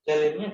चलिए।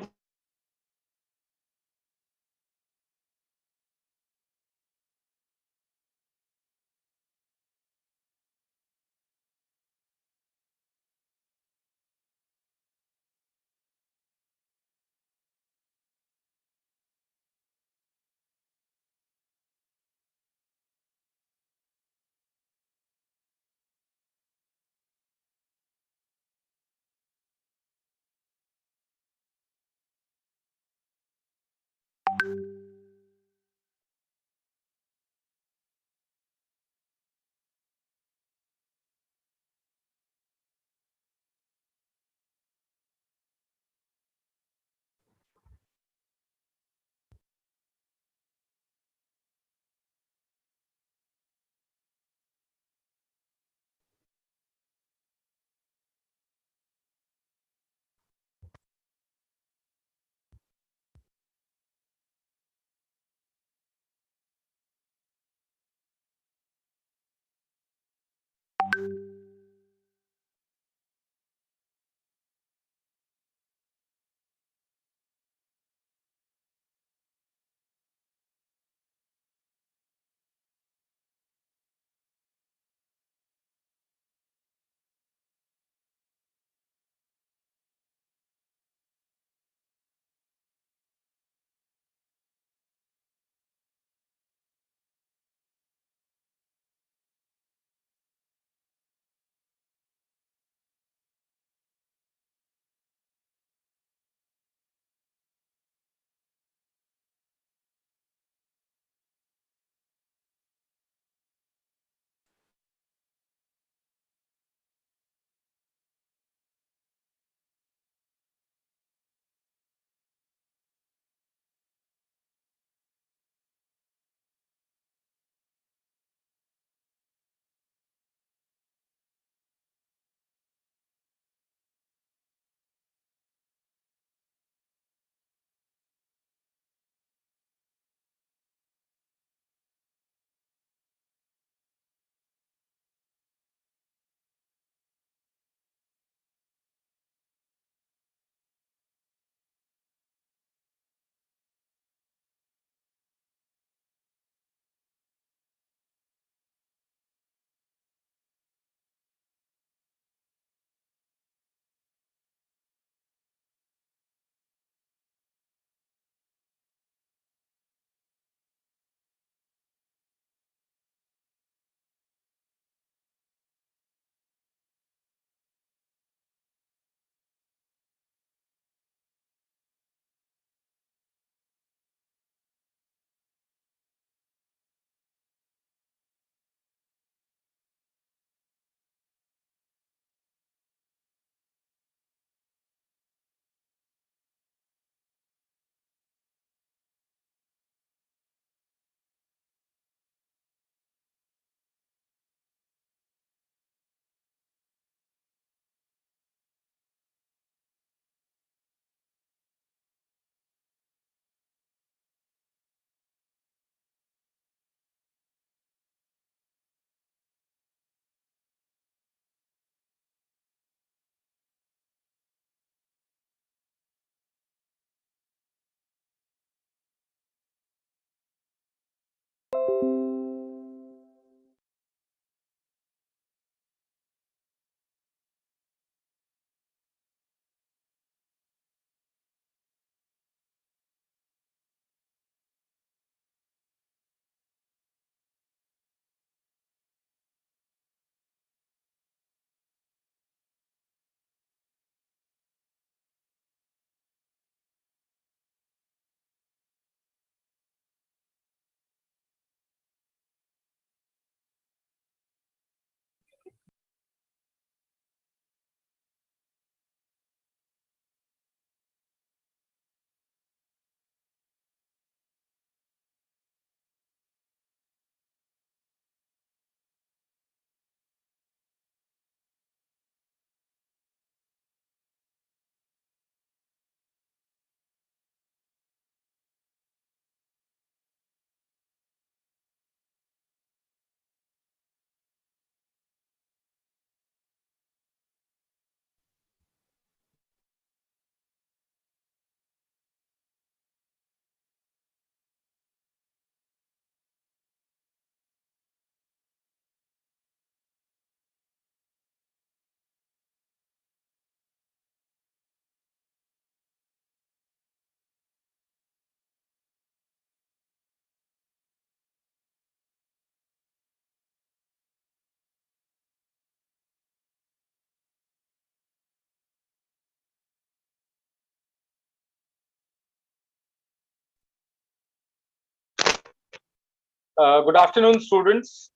Good afternoon, students.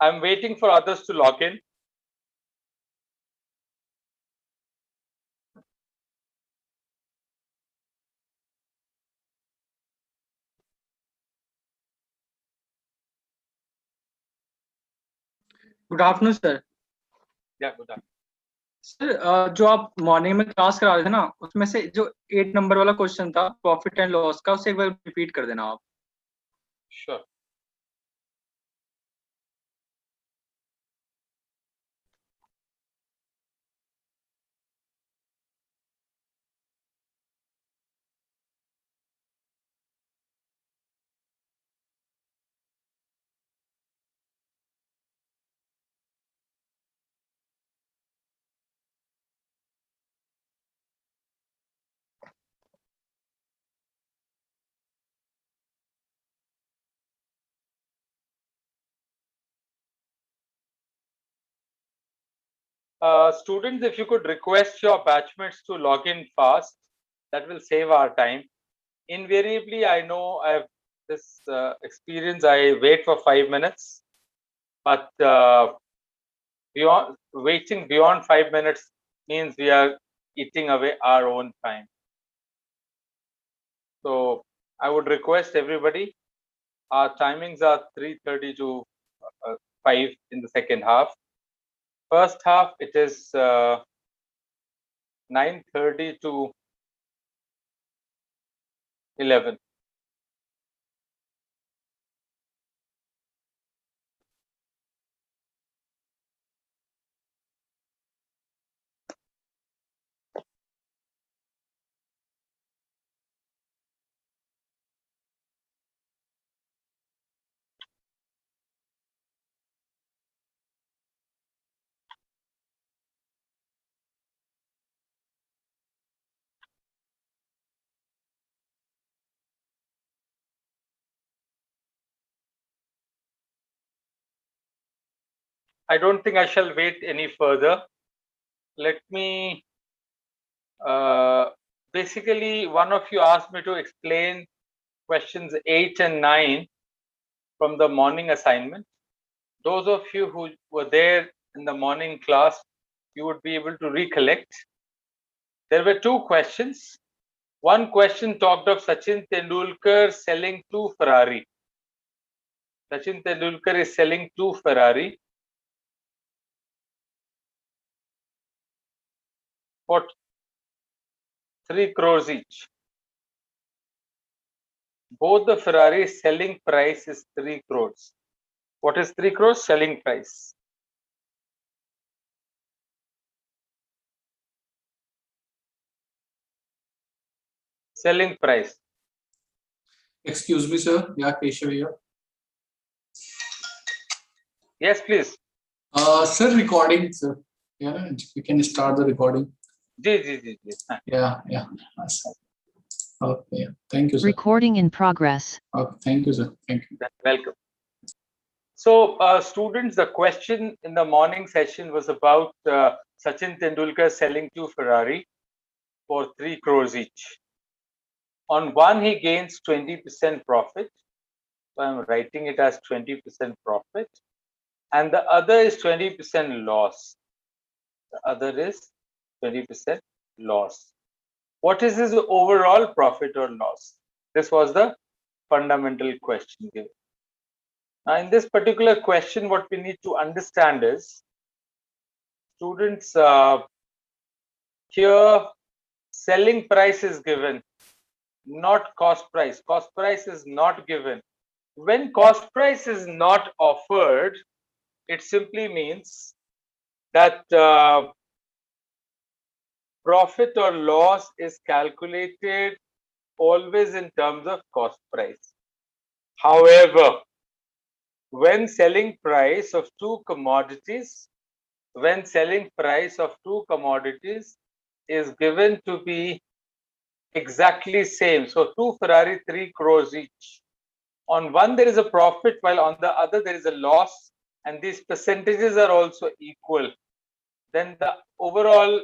I'm waiting for others to log in. Good afternoon sir. Good afternoon. Sir जो आप morning में class करा रहे थे ना, उसमें से जो 8 नंबर वाला क्वेश्चन था प्रॉफिट एंड लॉस का, उसे एक बार रिपीट कर देना आप। Sure. Students, if you could request your batchmates to log in fast, that will save our time. Invariably, I know I have this experience. I wait for 5 minutes, but waiting beyond 5 minutes means we are eating away our own time. So I would request everybody. Our timings are 3:30 to 5 in the second half. First half, it is 9:30 to 11. I don't think I shall wait any further. Let me, basically, one of you asked me to explain questions 8 and 9 from the morning assignment. Those of you who were there in the morning class, you would be able to recollect. There were two questions. One question talked of Sachin Tendulkar selling 2 Ferrari. Sachin Tendulkar is selling 2 Ferrari for 3 crores each. Both the Ferrari selling price is 3 crores. What is 3 crores selling price? Selling price. Excuse me, sir. Yeah, Keshav here. Yes, please. Sir, recording, sir. Yeah, we can start the recording. Ji. Yeah. Okay. Thank you, sir. Recording in progress. Okay. Thank you, sir. Thank you. Welcome. So, students, the question in the morning session was about Sachin Tendulkar selling 2 Ferrari for 3 crores each. On one, he gains 20% profit. So I'm writing it as 20% profit. And the other is 20% loss. The other is 20% loss. What is his overall profit or loss? This was the fundamental question given. Now, in this particular question, what we need to understand is, students, here selling price is given, not cost price. Cost price is not given. When cost price is not offered, it simply means that profit or loss is calculated always in terms of cost price. However, when selling price of two commodities is given to be exactly same, so 2 Ferrari 3 crores each, on one there is a profit while on the other there is a loss, and these percentages are also equal, then the overall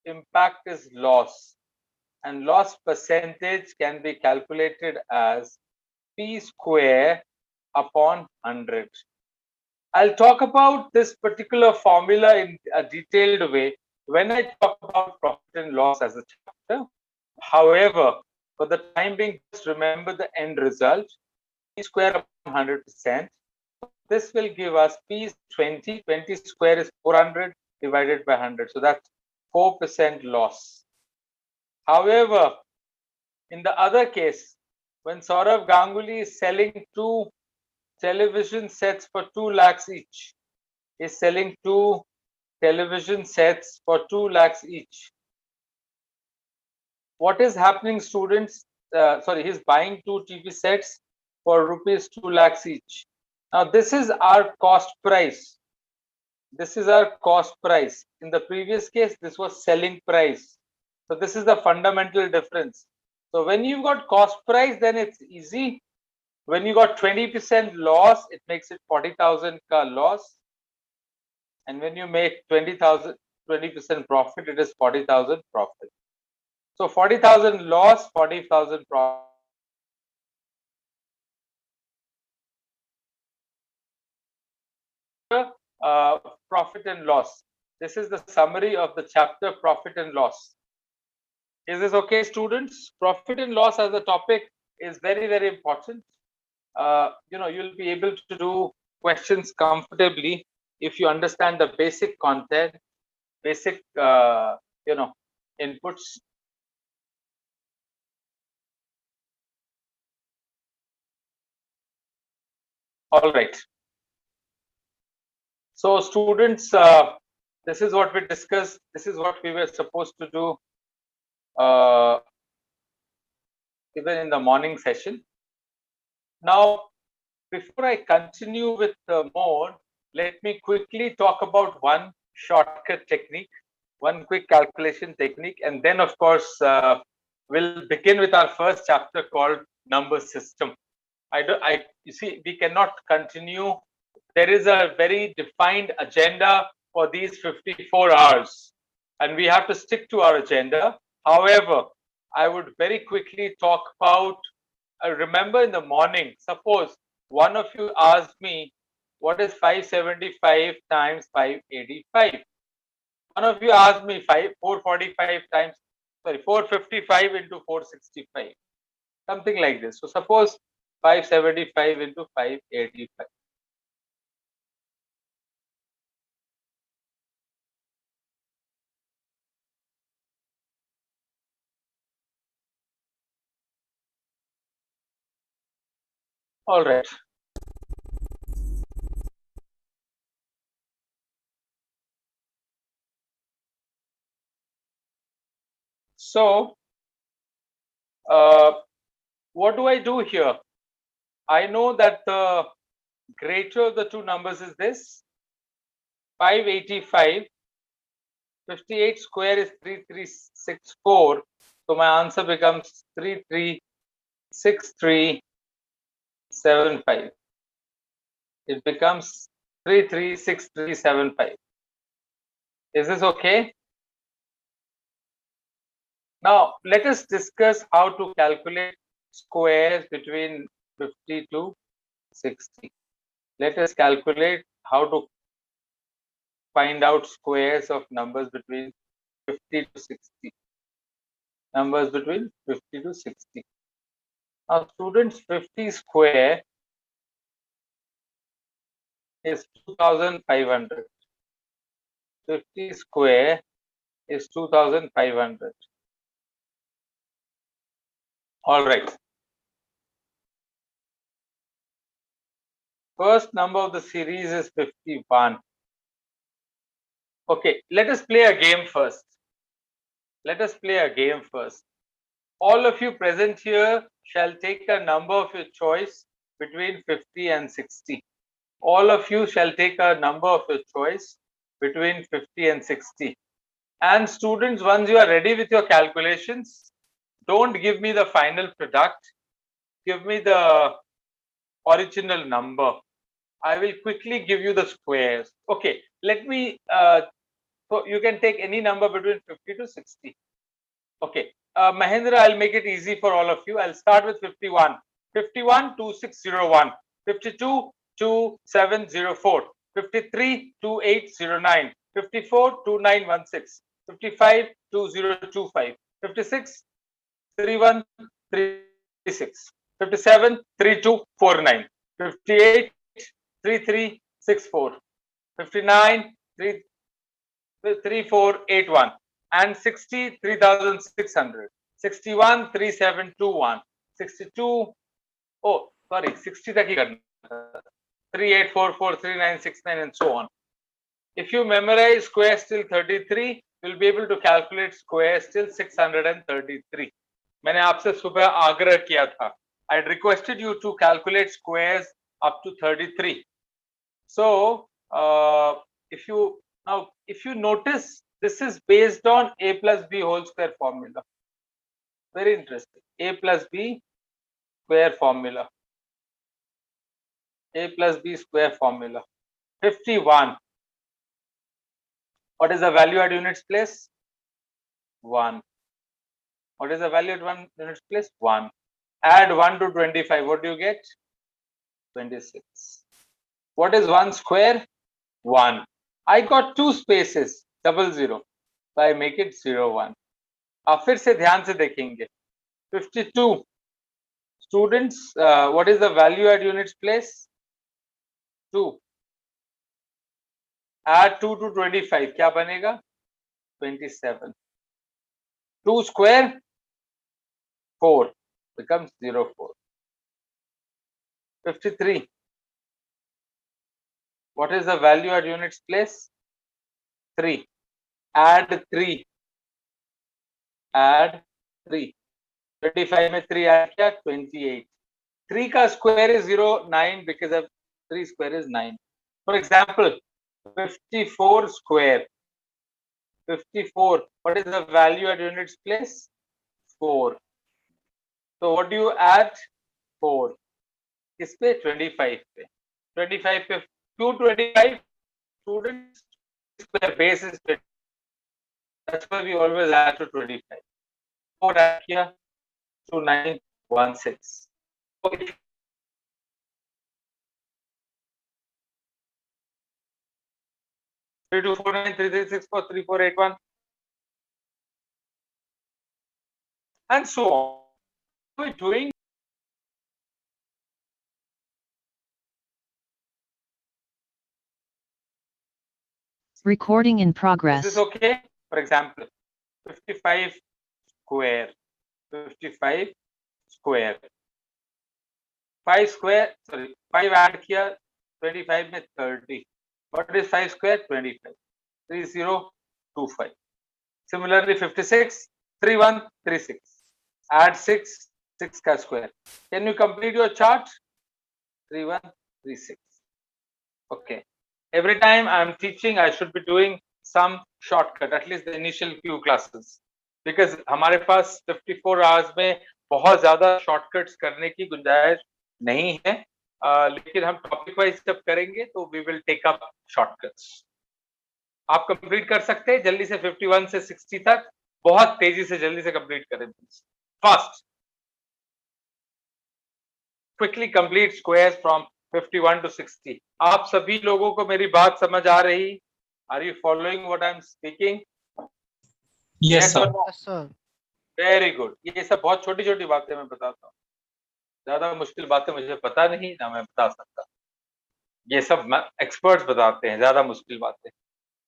impact is loss, and loss percentage can be calculated as P square upon 100. I'll talk about this particular formula in a detailed way when I talk about profit and loss as a chapter. However, for the time being, just remember the end result, P square upon 100%. This will give us P is 20, 20 square is 400 divided by 100. So that's 4% loss. However, in the other case, when Saurav Ganguly is selling 2 television sets for 2 lakhs each, is selling 2 television sets for 2 lakhs each. What is happening, students? He's buying 2 TV sets for rupees 2 lakhs each. Now, this is our cost price. This is our cost price. In the previous case, this was selling price. So this is the fundamental difference. So when you've got cost price, then it's easy. When you got 20% loss, it makes it 40,000 ka loss. And when you make 20% profit, it is 40,000 profit. So 40,000 loss, 40,000 profit. Profit and loss. This is the summary of the chapter profit and loss. Is this okay, students? Profit and loss as a topic is very, very important. You'll be able to do questions comfortably if you understand the basic content, basic, inputs. All right. So students, this is what we discussed. This is what we were supposed to do even in the morning session. Now, before I continue with more, let me quickly talk about one shortcut technique, one quick calculation technique, and then of course, we'll begin with our first chapter called number system. You see, we cannot continue. There is a very defined agenda for these 54 hours, and we have to stick to our agenda. However, I would very quickly talk about, remember in the morning, suppose one of you asked me, what is 575 times 585? One of you asked me 455 into 465, something like this. So suppose 575 into 585. All right. So, what do I do here? I know that the greater of the two numbers is this, 585. 58 square is 3364. So my answer becomes 336375. It becomes 336375. Is this okay? Now, let us discuss how to calculate squares between 50 to 60. Let us calculate how to find out squares of numbers between 50 to 60. Numbers between 50 to 60. Now, students, 50 square is 2,500. 50 square is 2,500. All right. First number of the series is 51. Okay, let us play a game first. Let us play a game first. All of you present here shall take a number of your choice between 50 and 60. All of you shall take a number of your choice between 50 and 60. And students, once you are ready with your calculations, don't give me the final product. Give me the original number. I will quickly give you the squares. Okay, let me, so you can take any number between 50 to 60. Okay, Mahendra, I'll make it easy for all of you. I'll start with 51. 51 2601, 52 2704, 53 2809, 54 2916, 55 2025, 56 3136, 57 3249, 58 3364, 59 3481, and 60 3600, 61 3721, 62, oh sorry, 60 तक ही करना, 3844 3969 and so on. If you memorize squares till 33, you'll be able to calculate squares till 633. मैंने आपसे सुबह आग्रह किया था. I had requested you to calculate squares up to 33. So if you notice, this is based on a plus b whole square formula. Very interesting. A plus b square formula. A plus b square formula. 51. What is the value at units place? 1. What is the value at 1 units place? 1. Add 1 to 25. What do you get? 26. What is 1 square? 1. I got 2 spaces, 00. So I make it 01. अब फिर से ध्यान से देखेंगे. 52. Students, what is the value at units place? 2. Add 2 to 25. क्या बनेगा? 27. 2 square? 4. Becomes 04. 53. What is the value at units place? 3. Add 3. Add 3. 25 में 3 add किया 28. 3 का square is 0, 9 because of 3 square is 9. For example, 54 square. 54. What is the value at units place? 4. So what do you add? 4. किस पे? 25 पे. 25 पे 225 students square base is 20. That's why we always add to 25. 4 add किया 2916. So if 3249 3364 3481 and so on. We're doing Recording in this progress. is okay. For example, 55 square, 55 square, 5 square, sorry, 5 add किया 25 में 30. What is 5 square? 25. 3025. Similarly, 56, 3136. Add 6, 6 ka square. Can you complete your chart? 3136. Okay. Every time I am teaching, I should be doing some shortcut, at least the initial few classes, because हमारे पास 54 hours में बहुत ज़्यादा shortcuts करने की गुंजाइश नहीं है, लेकिन हम टॉपिक वाइज जब करेंगे तो we will take up shortcuts. आप कंप्लीट कर सकते हैं जल्दी से 51 से 60 तक, बहुत तेजी से जल्दी से कंप्लीट करें. Fast. Quickly complete squares from 51 to 60. आप सभी लोगों को मेरी बात समझ आ रही? Are you following what I am speaking? Yes, sir. or no? Yes, sir. Very good. ये सब बहुत छोटी छोटी बातें मैं बताता हूँ, ज्यादा मुश्किल बातें मुझे पता नहीं ना मैं बता सकता. ये सब एक्सपर्ट्स बताते हैं ज्यादा मुश्किल बातें,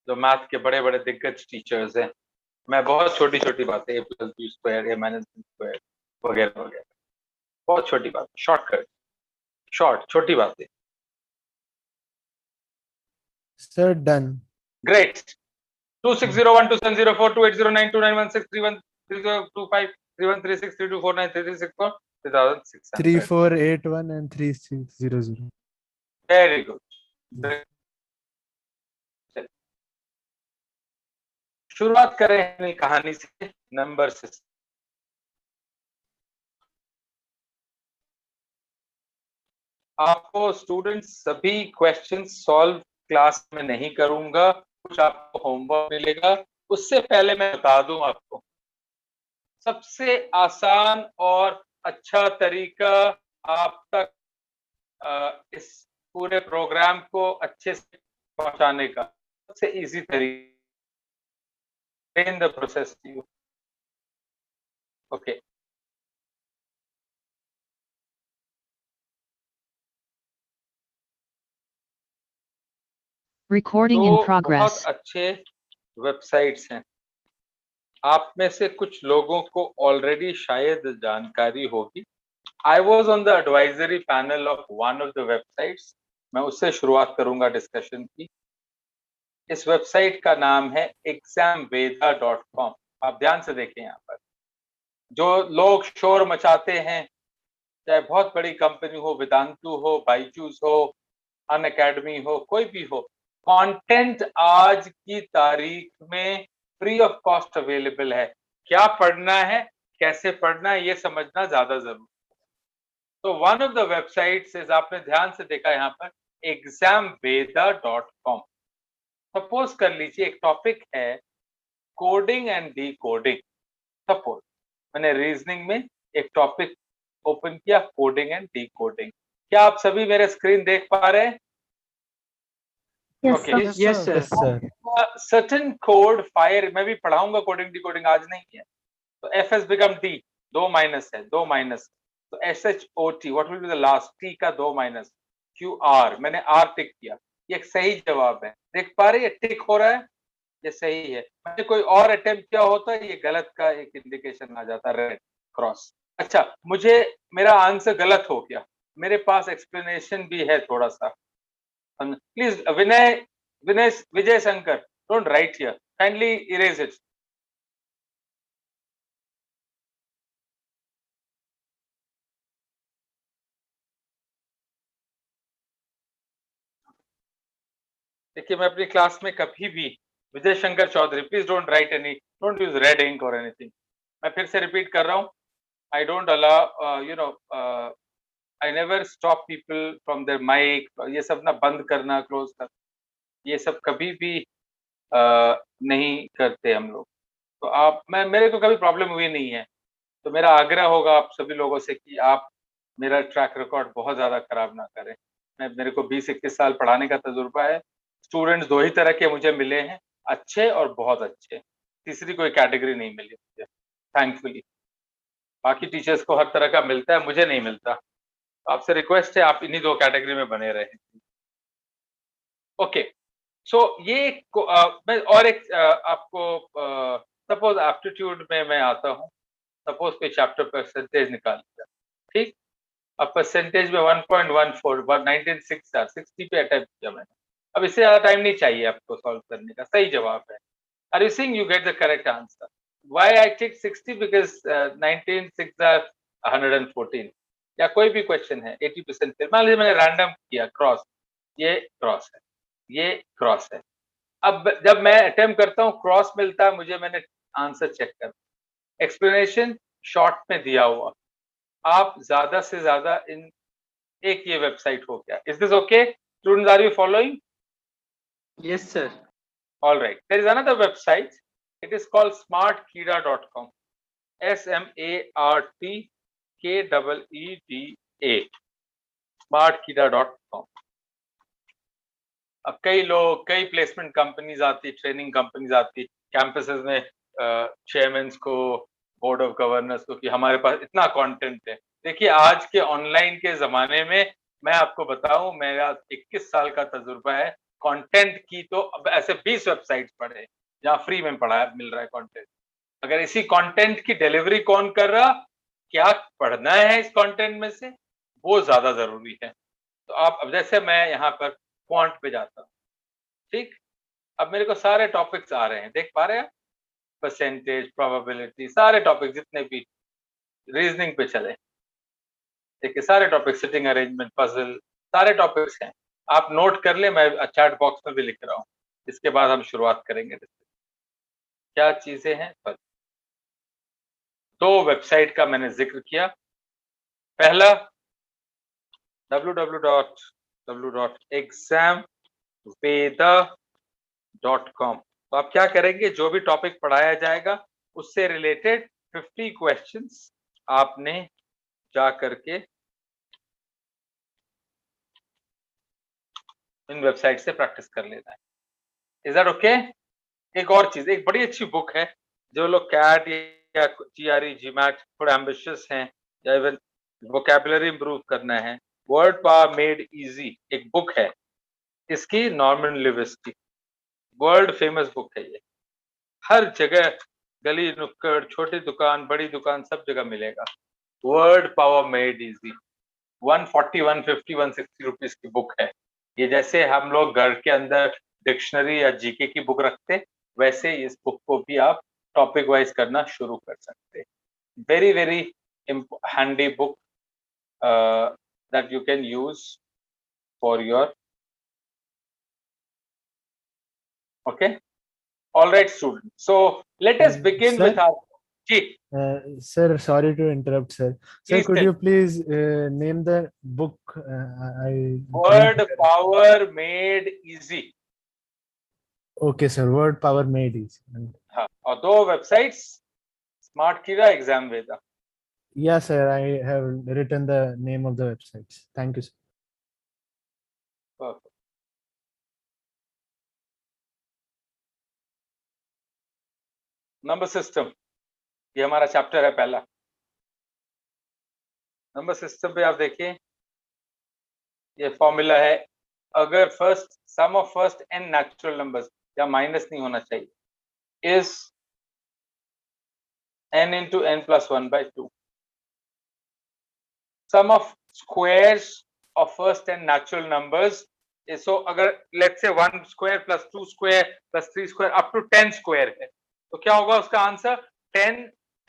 जो मैथ के बड़े बड़े दिग्गज टीचर्स हैं. मैं बहुत छोटी छोटी बातें, a plus b square, a minus b square वगैरह वगैरह, बहुत छोटी बात, शॉर्टकट, शॉर्ट छोटी बातें. Sir, done. Great. 2601 2704 2809 2916 313025 3136 3249 3364 3600. 3481 and 3600. Very good. शुरुआत करें अपनी कहानी से, नंबर से. आपको स्टूडेंट्स सभी क्वेश्चंस सॉल्व क्लास में नहीं करूंगा, कुछ आपको होमवर्क मिलेगा. उससे पहले मैं बता दूं आपको, सबसे आसान और अच्छा तरीका आप तक इस पूरे प्रोग्राम को अच्छे से पहुंचाने का सबसे इजी तरीका in the process to you. Okay, Recording in तो progress. बहुत अच्छे वेबसाइट्स हैं. आप में से कुछ लोगों को ऑलरेडी शायद जानकारी होगी. I was on the advisory panel of one of the websites. मैं उससे शुरुआत करूंगा डिस्कशन की. इस वेबसाइट का नाम है examveda.com. आप ध्यान से देखें यहाँ पर. जो लोग शोर मचाते हैं, चाहे बहुत बड़ी कंपनी हो, वेदांतु हो, बाईजूस हो, अनअकैडमी हो, कोई भी हो, कंटेंट आज की तारीख में फ्री ऑफ कॉस्ट अवेलेबल है. क्या पढ़ना है, कैसे पढ़ना है, ये समझना ज्यादा जरूरी. तो one of the websites is, आपने ध्यान से देखा यहाँ पर, examveda.com. सपोज कर लीजिए एक टॉपिक है coding and D coding. Suppose मैंने रीजनिंग में एक टॉपिक ओपन किया, कोडिंग एंड डी कोडिंग. क्या आप सभी मेरे स्क्रीन देख पा रहे हैं? Okay. Yes, sir. Yes, sir. Certain code fire, मैं भी पढ़ाऊंगा कोडिंग डी कोडिंग, आज नहीं है. तो F S become D, 2 minus है, 2 माइनस. तो S H O T, what will be the last, T का 2 माइनस, क्यू आर, मैंने आर टिक किया. ये एक सही जवाब है. देख पा रहे हैं टिक हो रहा है, ये सही है. मैंने कोई और अटेम्प्ट किया होता है, ये गलत का एक इंडिकेशन आ जाता, रेड क्रॉस. अच्छा, मुझे मेरा आंसर गलत हो गया, मेरे पास एक्सप्लेनेशन भी है थोड़ा सा. Please Vijay Shankar, don't write here, kindly erase it. देखिए, मैं अपनी क्लास में कभी भी, Vijay Shankar Chaudhary, please don't write any, don't use red ink और एनीथिंग. मैं फिर से रिपीट कर रहा हूँ, I don't allow, you know, I never stop people from their mic. ये सब ना बंद करना, क्लोज कर, ये सब कभी भी नहीं करते हम लोग. तो आप, मेरे को कभी प्रॉब्लम हुई नहीं है. तो मेरा आग्रह होगा आप सभी लोगों से कि आप मेरा ट्रैक रिकॉर्ड बहुत ज्यादा खराब ना करें. मेरे को 20-21 साल पढ़ाने का तजुर्बा है. स्टूडेंट्स 2 ही तरह के मुझे मिले हैं, अच्छे और बहुत अच्छे. तीसरी कोई कैटेगरी नहीं मिली मुझे, थैंकफुली. बाकी टीचर्स को हर तरह का मिलता है, मुझे नहीं मिलता. आपसे रिक्वेस्ट है, आप इन्हीं 2 कैटेगरी में बने रहें. ओके, सो ये मैं और एक आपको, सपोज एप्टीट्यूड में मैं आता हूँ. सपोज कोई चैप्टर परसेंटेज निकाल लिया, ठीक. अब परसेंटेज में 1.14, 1960 पे अटेम्प्ट किया मैंने. अब इससे ज्यादा टाइम नहीं चाहिए आपको सॉल्व करने का. सही जवाब है. Are you seeing, you get the correct answer. Why I take 60? Because 19 are 114. या कोई भी क्वेश्चन है 80% पे, मान लीजिए मैंने रैंडम किया क्रॉस, ये क्रॉस है, ये क्रॉस है. अब जब मैं अटेम्प्ट करता हूँ, क्रॉस मिलता है मुझे, मैंने आंसर चेक कर, एक्सप्लेनेशन शॉर्ट में दिया हुआ. आप ज्यादा से ज्यादा इन एक ये वेबसाइट हो गया. Is this okay students, are you following? Yes, sir. All right, there is another website. It is called smartkida.com. SMARTKEEDA, smartkida.com. अब कई लोग, कई प्लेसमेंट कंपनीज आती, ट्रेनिंग कंपनीज आती, कैंपसेस में चेयरमैन्स को, बोर्ड ऑफ गवर्नर्स को, कि हमारे पास इतना कंटेंट है. देखिए, आज के ऑनलाइन के जमाने में मैं आपको बताऊं, मेरा 21 साल का तजुर्बा है. कंटेंट की तो अब ऐसे 20 वेबसाइट्स पढ़े जहां फ्री में पढ़ा मिल रहा है कंटेंट. अगर इसी कंटेंट की डिलीवरी कौन कर रहा, क्या पढ़ना है इस कंटेंट में से, वो ज्यादा जरूरी है. तो आप, अब जैसे मैं यहाँ पर फॉन्ट पे जाता हूँ, ठीक. अब मेरे को सारे टॉपिक्स आ रहे हैं, देख पा रहे हैं, परसेंटेज, प्रोबेबिलिटी, सारे टॉपिक जितने भी, रीजनिंग पे चले, देखिए सारे टॉपिक, सिटिंग अरेंजमेंट, पजल, सारे टॉपिक्स हैं. आप नोट कर ले, मैं चैट बॉक्स में भी लिख रहा हूँ. इसके बाद हम शुरुआत करेंगे. क्या चीजें हैं, 2 वेबसाइट का मैंने जिक्र किया. पहला www.examveda.com. तो आप क्या करेंगे, जो भी टॉपिक पढ़ाया जाएगा उससे रिलेटेड 50 क्वेश्चंस आपने जा करके इन वेबसाइट से प्रैक्टिस कर लेना है। Is that okay? एक और चीज, एक बड़ी अच्छी बुक है, जो लोग कैट या जीआरई जीमैट थोड़े एम्बिशियस हैं या इवन वोकैबुलरी इंप्रूव करना है, वर्ड पावर मेड इजी एक बुक है इसकी, नॉर्मन लिविस की, वर्ल्ड फेमस बुक है ये। हर जगह, गली नुक्कड़, छोटी दुकान, बड़ी दुकान, सब जगह मिलेगा। Word power made easy, 140, 150, 160 rupees की बुक है ये। जैसे हम लोग घर के अंदर डिक्शनरी या जीके की बुक रखते, वैसे इस बुक को भी आप टॉपिक वाइज करना शुरू कर सकते। Very very handy book that you can use for your, okay? All right student, so let us begin Sir? With our जी। Sir, sorry to interrupt, sir. Sir, Please could tell. you please name the book? I couldn't word hear. Power made easy. Okay, sir. Word power made easy. हाँ, और दो websites, smart कीड़ा, exam Veda. Yeah, sir. I have written the name of the websites. Thank you, sir. Number system, ये हमारा chapter है पहला। Number system पे आप देखिए, ये फॉर्मूला है, अगर first sum of first n natural numbers, या माइनस नहीं होना चाहिए, is n into n plus 1 by 2. Sum of squares of first n natural numbers is, so अगर let's say 1 square plus 2 square plus 3 square up to 10 square है, तो क्या होगा उसका answer? 10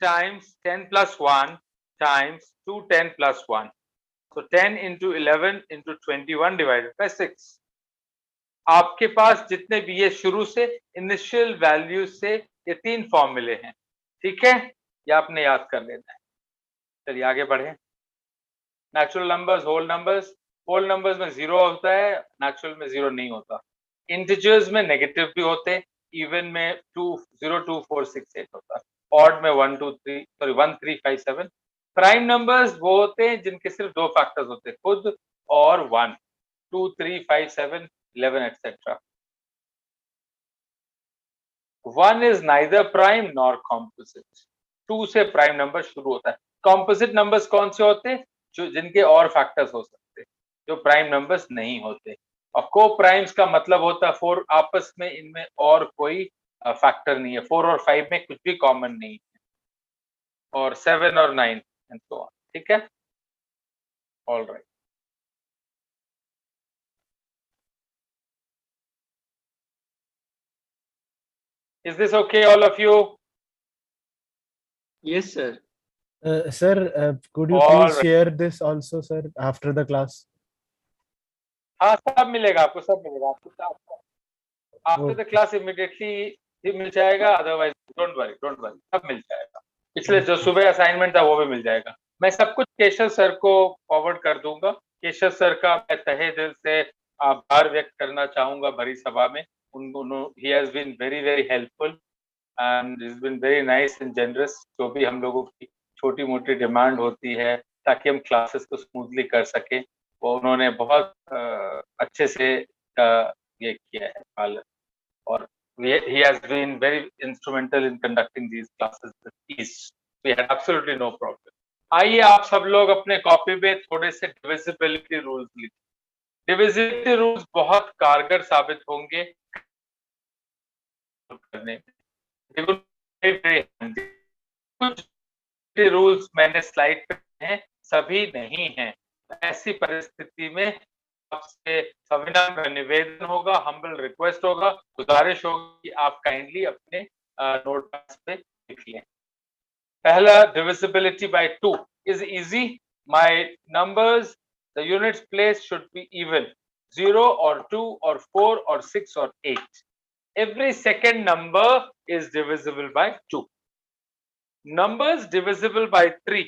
times 10 plus 1 times 2 10 plus 1. So 10 into 11 into 21 divided by 6. आपके पास जितने भी ये शुरू से इनिशियल वैल्यू से ये तीन फॉर्मूले हैं, ठीक है? ये आपने याद कर लेना है। चलिए आगे बढ़े। Natural numbers, whole numbers, whole numbers में जीरो होता है, नेचुरल में जीरो नहीं होता। इंटीजर्स में नेगेटिव भी होते, इवन में 2 0 2 4 6 8 होता है, ऑड में 1 2 3 सॉरी 1 3 5 7। प्राइम नंबर्स वो होते हैं जिनके सिर्फ दो फैक्टर्स होते हैं, खुद और 1, 2 3 5 7 11 etc. 1 is neither prime nor composite. 2 से प्राइम नंबर शुरू होता है। कॉम्पोजिट नंबर्स कौन से होते हैं? जो जिनके और फैक्टर्स हो सकते हैं, जो प्राइम नंबर्स नहीं होते। और को प्राइम्स का मतलब होता है 4 आपस में, इनमें और कोई फैक्टर नहीं है, 4 और 5 में कुछ भी कॉमन नहीं है, और 7 और 9 एंड सो ऑन, ठीक है? All right. Is this okay, all of you? Yes, sir. Sir, could you All please right. share this also, sir, after the class? हाँ, सब मिलेगा आपको, सब मिलेगा आपको। आफ्टर द क्लास इमीडिएटली भी मिल जाएगा, अदरवाइज डोंट वरी, सब मिल जाएगा। पिछले जो सुबह असाइनमेंट था वो भी मिल जाएगा। मैं सब कुछ केशव सर को फॉरवर्ड कर दूंगा। केशव सर का मैं तहे दिल से आभार व्यक्त करना चाहूंगा भरी सभा में। उन्होंने he has been very very helpful and is been very nice and generous. जो भी हम लोगों की छोटी मोटी डिमांड होती है ताकि हम क्लासेस को स्मूथली कर सके, वो उन्होंने बहुत अच्छे से ये किया है पालन, और he has been very instrumental in conducting these classes with ease. We had absolutely no problem. आइए आप सब लोग अपने कॉपी में थोड़े से डिविजिबिलिटी रूल्स लिखिए। डिविजिबिलिटी रूल्स बहुत कारगर साबित होंगे करने में। कुछ रूल्स मैंने स्लाइड पे हैं, सभी नहीं हैं। ऐसी परिस्थिति में आपसे सविनम्र निवेदन होगा, हम्बल रिक्वेस्ट होगा, गुजारिश होगी कि आप काइंडली अपने नोटबुक्स पे लिख लें। पहला, divisibility by 2 is easy. My numbers, the units place should be even, 0 or 2 or 4 or 6 or 8. Every second number is divisible by 2. Numbers divisible by 3.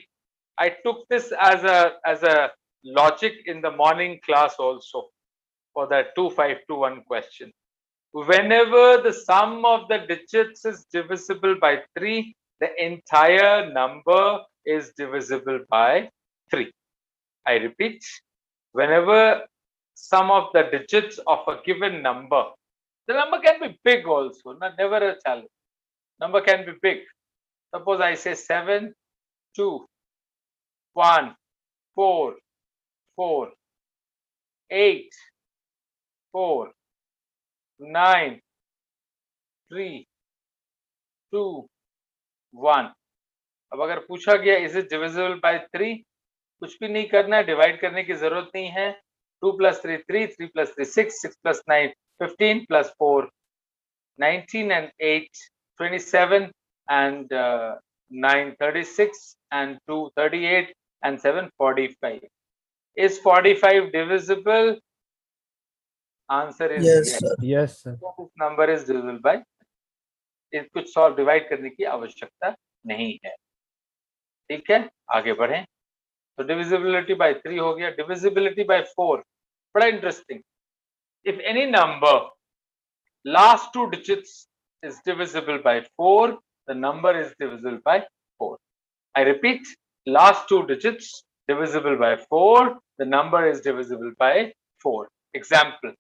I took this as a logic in the morning class also for that 2521 question. Whenever the sum of the digits is divisible by 3, the entire number is divisible by 3. I repeat, whenever sum of the digits of a given number. The number can be big also, never a challenge. Number can be big. Suppose I say 7, 2, 1, 4, 4, 8, 4, 9, 3, 2, 1. अब अगर पूछा गया is it divisible by 3, कुछ भी नहीं करना है, divide करने की जरूरत नहीं है. 2 plus 3 3, 3 plus 3 6, 6 plus 9 15 plus 4 19 and 8 27 and 9 36 and 2 38 and 7 45. Is 45 divisible? Answer is Yes, yes. sir. Yes, sir. This number is divisible by, इस कुछ सॉल्व डिवाइड करने की आवश्यकता नहीं है. ठीक है, आगे बढ़ें. तो डिविजिबिलिटी बाय 3 हो गया. डिविजिबिलिटी बाय 4 बड़ा interesting. If any number last two digits is divisible by 4, the number is divisible by 4. I repeat, last two digits divisible by 4, the number is divisible by 4. Example.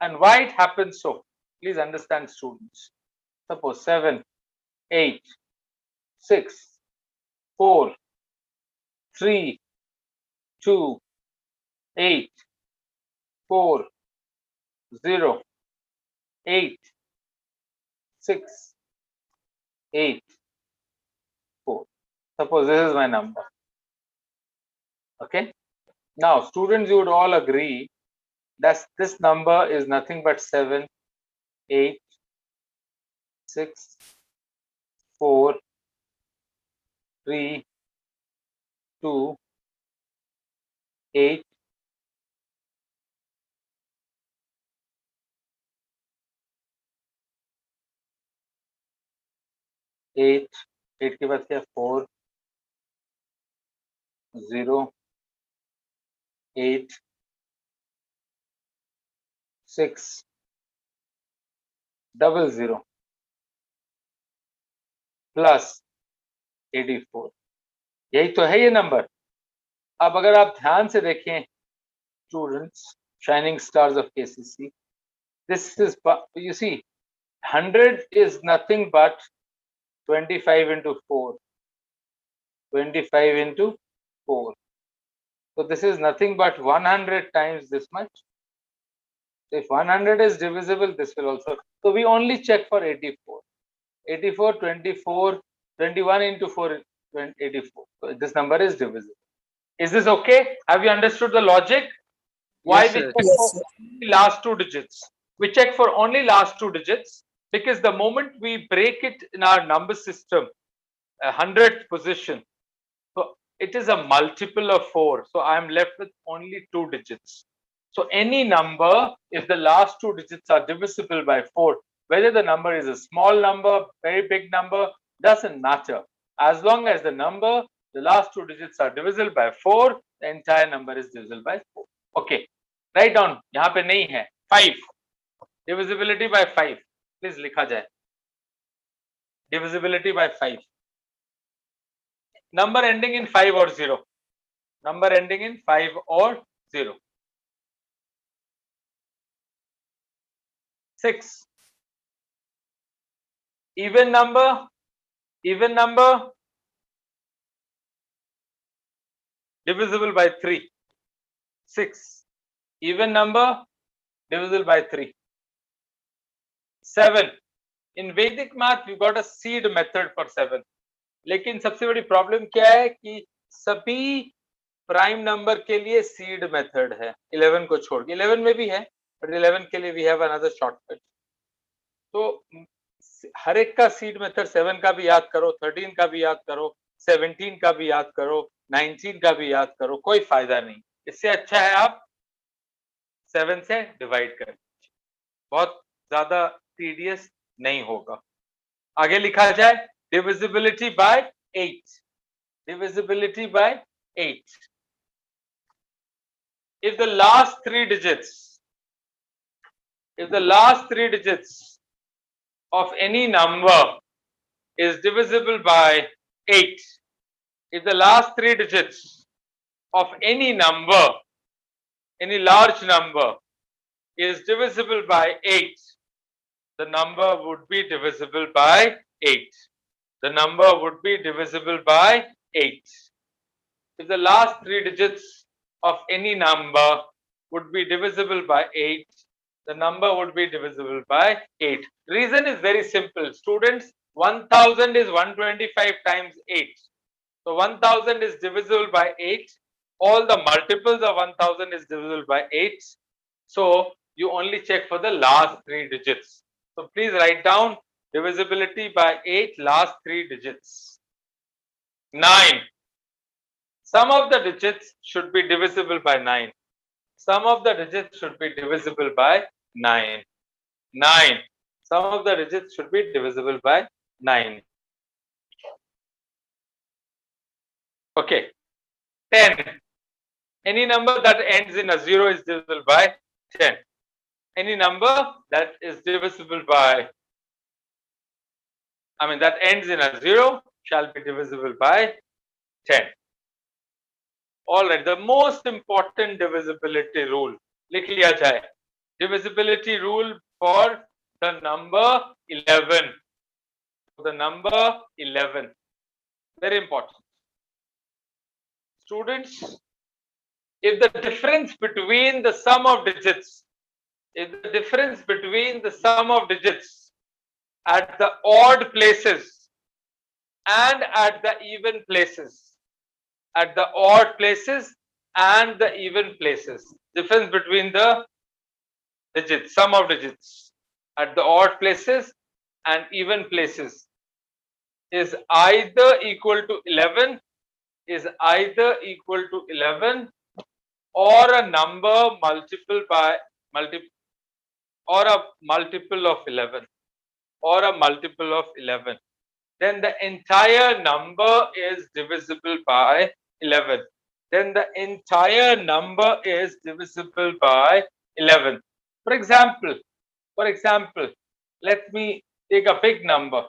And why it happens so? Please understand, students. Suppose 7, 8, 6, 4, 3, 2, 8, 4, 0, 8, 6, 8, 4. Suppose this is my number. Okay. Now, students, you would all agree that this number is nothing but 7, 8, 6, 4, 3, 2, 8, 8, 8 के बाद क्या 4, 0, 8, 6, 00 plus 84. यही तो है ये number. अब अगर आप ध्यान से देखें students, shining stars of KCC, this is, you see, 100 is nothing but 25 into 4. 25 into 4. So this is nothing but 100 times this much. If 100 is divisible, this will also. So we only check for 84. 84, 24, 21 into 4, 84. So this number is divisible. Is this okay? Have you understood the logic? Why Yes, we sir. check Yes, for sir. only last two digits? We check for only last two digits because the moment we break it in our number system, 100th position, so it is a multiple of 4. So I am left with only two digits. So any number, if the last two digits are divisible by 4, whether the number is a small number, very big number, doesn't matter. As long as the number, the last two digits are divisible by 4, the entire number is divisible by 4. Okay, write down. यहाँ पे नहीं है 5. Divisibility by 5. Please लिखा जाए. Divisibility by 5. Number ending in 5 or 0. Number ending in 5 or 0. 6. Even number, divisible by 3. 6. Even number, divisible by 3. 7. In Vedic math, we got a seed method for 7. लेकिन सबसे बड़ी problem क्या है कि सभी prime number के लिए सीड मेथड है 11 को छोड़ के. 11 में भी है, बट 11 के लिए वी हैव अनदर शॉर्टकट. तो हर एक का सीड मेथड 7 का भी याद करो, 13 का भी याद करो, 17 का भी याद करो, 19 का भी याद करो, कोई फायदा नहीं. इससे अच्छा है आप 7 से डिवाइड कर लीजिए, बहुत ज्यादा टीडियस नहीं होगा. आगे लिखा जाए divisibility by 8. Divisibility by 8. If the last three digits of any number is divisible by 8, if the last three digits of any number any large number is divisible by 8, the number would be divisible by 8. The number would be divisible by 8. If the last three digits of any number would be divisible by 8, the number would be divisible by 8. Reason is very simple. Students, 1000 is 125 times 8. So 1000 is divisible by 8. All the multiples of 1000 is divisible by 8. So you only check for the last three digits. So please write down divisibility by 8, last three digits. 9. Sum of the digits should be divisible by 9. Sum of the digits should be divisible by 9. 9. Sum of the digits should be divisible by 9. Okay. 10. Any number that ends in a 0 is divisible by 10. Any number that is divisible by, that ends in a 0 shall be divisible by 10. Alright, the most important divisibility rule. लिख लिया जाए. Divisibility rule for the number 11. The number 11. Very important. Students, if the difference between the sum of digits, at the odd places and at the even places, difference between the digits, sum of digits at the odd places and even places is either equal to 11, or a number multiple or a multiple of 11, then the entire number is divisible by 11. For example, let me take a big number.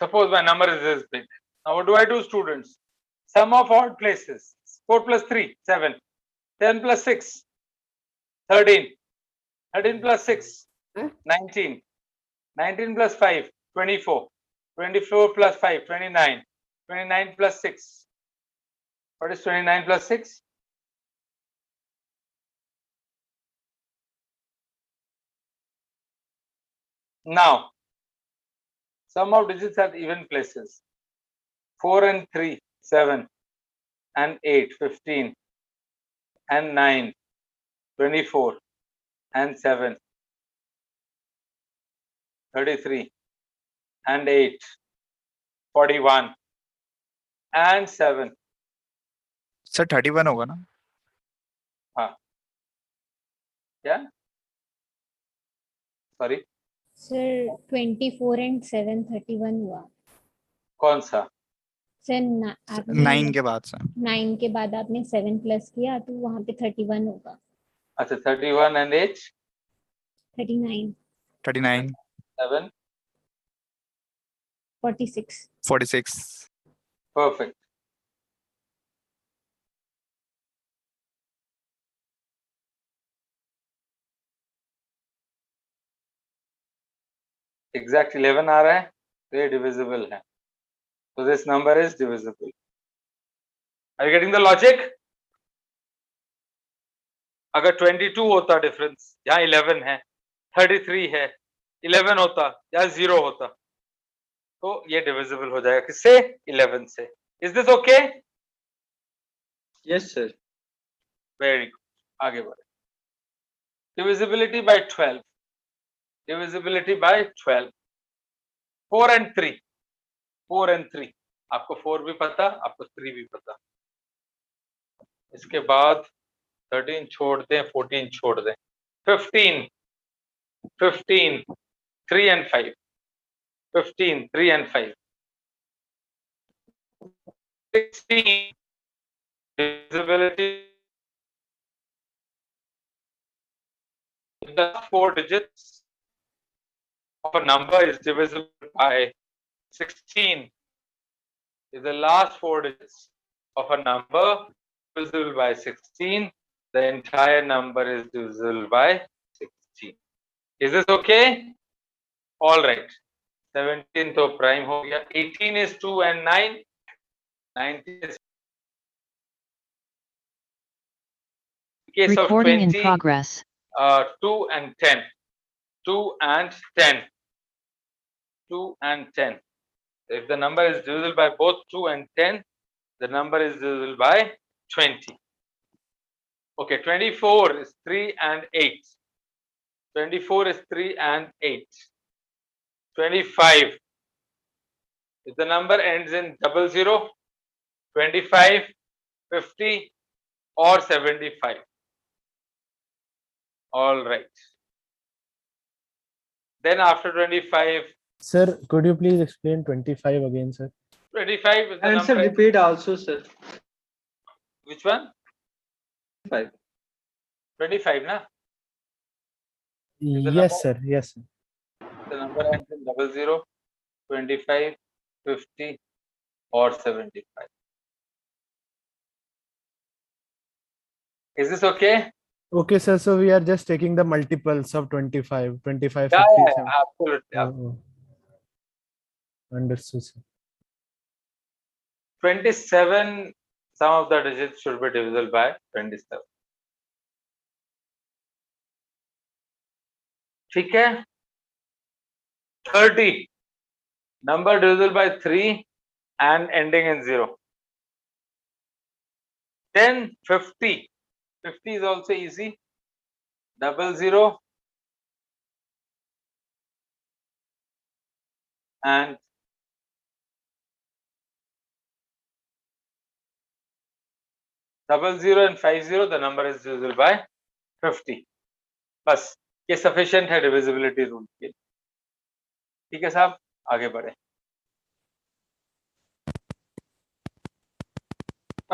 Suppose my number is this big. Now what do I do, students? Sum of odd places. 4 plus 3, 7. 10 plus 6, 13. 13 plus 6, 19. 19 plus 5, 24. 24 plus 5, 29. 29 plus 6. What is 29 plus 6? Now, sum of digits at even places. 4 and 3, 7. And 8, 15. And 9, 24. And 7, 33. And 8, 41. And 7. Sir 31 होगा ना? हाँ. Yeah? Sorry? Sir 24 and 7 31 हुआ. कौन सा? Sir 9 के बाद से 9 के बाद आपने 7 प्लस किया तो वहां पे 31 होगा. अच्छा, 31 and 8? 39. 39 7? 46. 46 Perfect. Exact 11 आ रहा है तो ये divisible है. So this number is divisible. Are you getting the logic? अगर 22 होता डिफरेंस, यहाँ 11 है, 33 है, 11 होता या 0 होता तो ये डिविजिबल हो जाएगा किससे? 11 से. Is this okay? Yes, sir. Very good. आगे बढ़े. Divisibility by 12. 4 and 3. 4 and 3. आपको 4 भी पता, आपको 3 भी पता. इसके बाद 13 छोड़ दें, 14 छोड़ दें. 15, 3 and 5. 15, 3 and 5. 16, divisibility. The last 4 digits of a number is divisible by 16. If the last 4 digits of a number divisible by 16, the entire number is divisible by 16. Is this okay? All right. 17 तो prime हो गया. 18 is 2 and 9. 19 is case of Recording in 20, progress. 2 and 10. 2 and 10. 2 and 10. If the number is divisible by both 2 and 10, the number is divisible by 20. Okay, 24 is 3 and 8. 24 is 3 and 8. 25. If the number ends in 00, 25, 50, or 75. All right. Then after 25, Sir, could you please explain 25 again, sir? 25 is the And sir, number. repeat also, sir. Which one? 5. 25, na? the Yes, sir. Yes, sir. The number ends in 00, 25, 50, or 75. Is this okay? Okay, sir. So we are just taking the multiples of 25, 25, Yeah, 50. yeah, seven- absolutely. Oh, oh. Understood, sir. 27, some of the digits should be divisible by 27. ठीक है? 30, number divisible by 3 and ending in 0. 10, 50. 50 is also easy. 00 and 00 and 50, the number is divisible by 50. बस ये sufficient है divisibility rule के लिए. ठीक है साहब, आगे बढ़े.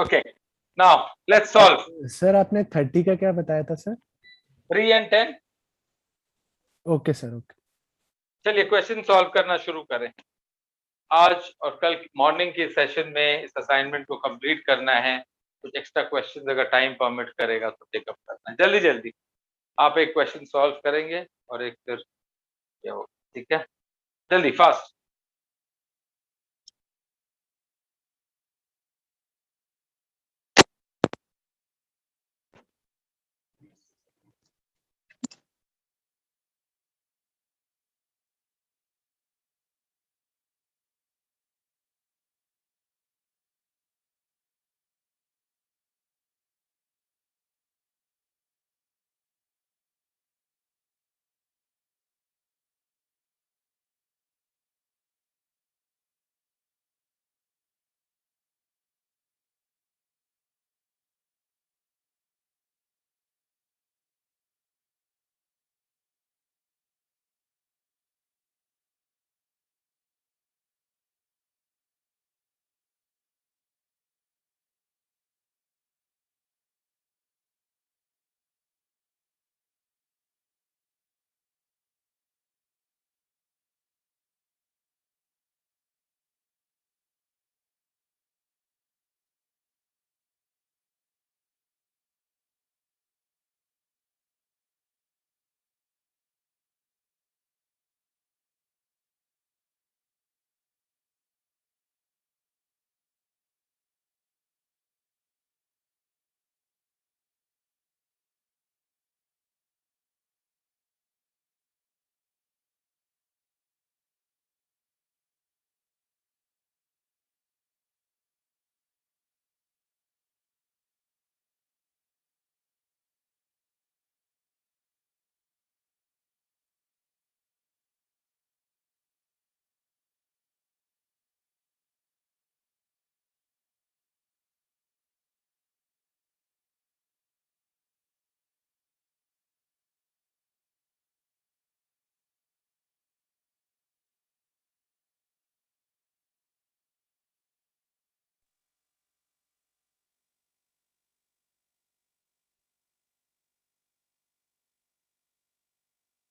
Okay, now let's solve. Sir आपने 30 का क्या बताया था sir? 3 and 10. Okay sir, okay. चलिए क्वेश्चन सॉल्व करना शुरू करें. आज और कल मॉर्निंग के सेशन में इस असाइनमेंट को कंप्लीट करना है. कुछ एक्स्ट्रा क्वेश्चन अगर टाइम परमिट करेगा तो टेकअप करना है. जल्दी जल्दी आप एक क्वेश्चन सॉल्व करेंगे और एक फिर क्या होगा. ठीक है, जल्दी fast.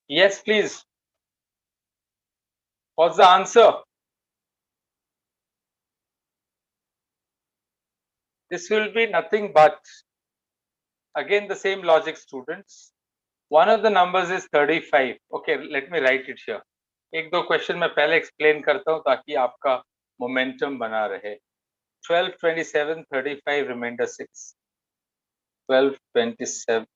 Yes, please. What's the answer? This will be nothing but, again, the same logic, students. One of the numbers is 35. Okay, let me write it here. एक दो क्वेश्चन मैं पहले एक्सप्लेन करता हूं ताकि आपका मोमेंटम बना रहे. 12, 27, 35, remainder 6. 12, 27.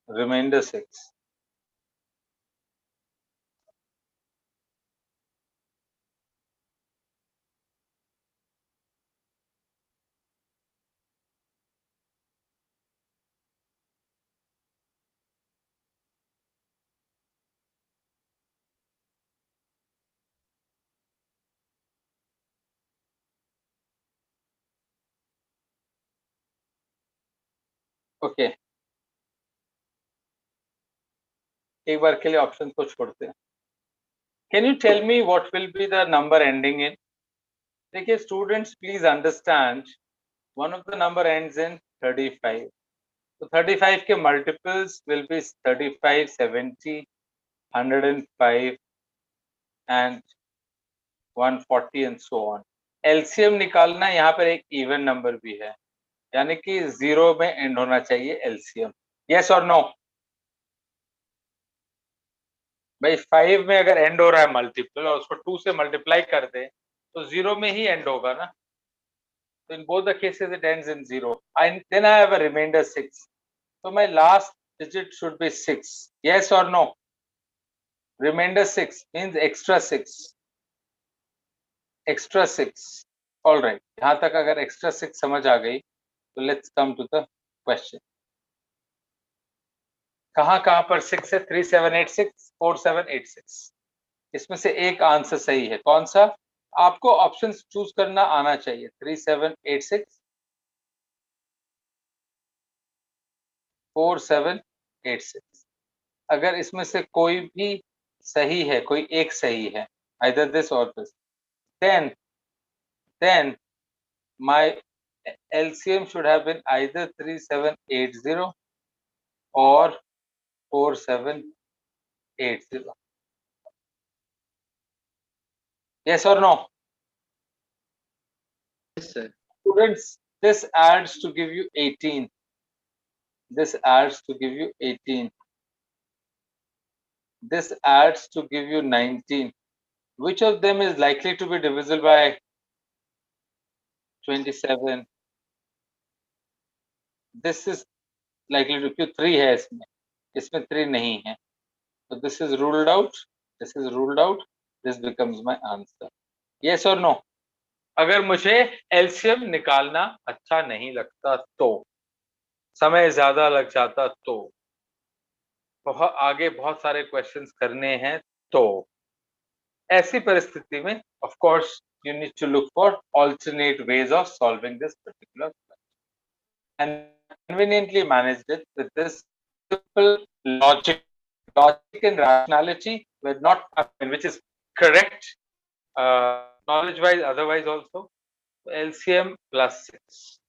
Remainder 6. ओके, एक बार के लिए ऑप्शन को छोड़ते हैं. Can you tell me what will be the number ending in? देखिए students, please understand, one of the number ends in 35. तो 35 के multiples will be 35, 70, 105 and 140 and so on. LCM निकालना, यहाँ पर एक इवन नंबर भी है, यानी कि 0 में एंड होना चाहिए एलसीएम. यस और नो? भाई 5 में अगर एंड हो रहा है मल्टीपल और उसको 2 से मल्टीप्लाई कर दे तो 0 में ही एंड होगा ना. So in both the cases it ends in 0. And then I have a remainder 6. So my last digit should be 6. Yes or no? Remainder 6 means extra 6. Extra 6. All right. यहाँ तक अगर extra 6 समझ आ गई तो let's come to the question. कहाँ पर 6 है? 3786, 4786. इसमें से एक आंसर सही है. कौन सा? आपको ऑप्शंस चूज करना आना चाहिए. 3786, 4786. अगर इसमें से कोई भी सही है, कोई एक सही है, either this or this, then my LCM should have been either 3780 or 4780. Yes or no? Yes, sir. Students, this adds to give you 18. This adds to give you 18. This adds to give you 19. Which of them is likely to be divisible by 27? This is likely to be 3 है इसमें 3 नहीं है. So this is ruled out. This is ruled out. This becomes my answer. Yes or no? अगर मुझे LCM निकालना अच्छा नहीं लगता तो, समय ज्यादा लग जाता तो, बहुत आगे बहुत सारे क्वेश्चंस करने हैं तो, ऐसी परिस्थिति में of course you need to look for alternate ways of solving this particular question. And conveniently managed it with this simple logic and rationality were not, which is correct knowledge wise, otherwise also. LCM plus 6.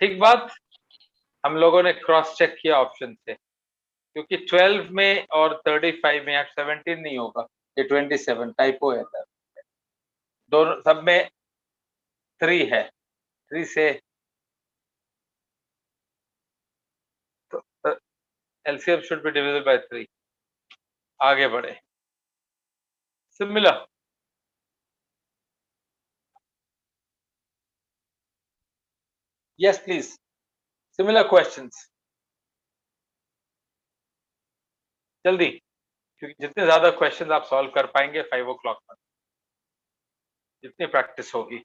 ठीक बात. हम लोगों ने cross check किया option से, क्योंकि 12 में और 35 में 17 नहीं होगा, ये 27 टाइपो है. दोनों सब में 3 है. 3 से तो LCM should be divisible by 3. आगे बढ़े. Similar. Yes, please. Similar questions. जल्दी, क्योंकि जितने ज्यादा क्वेश्चंस आप सॉल्व कर पाएंगे 5 o'clock तक, जितनी प्रैक्टिस होगी.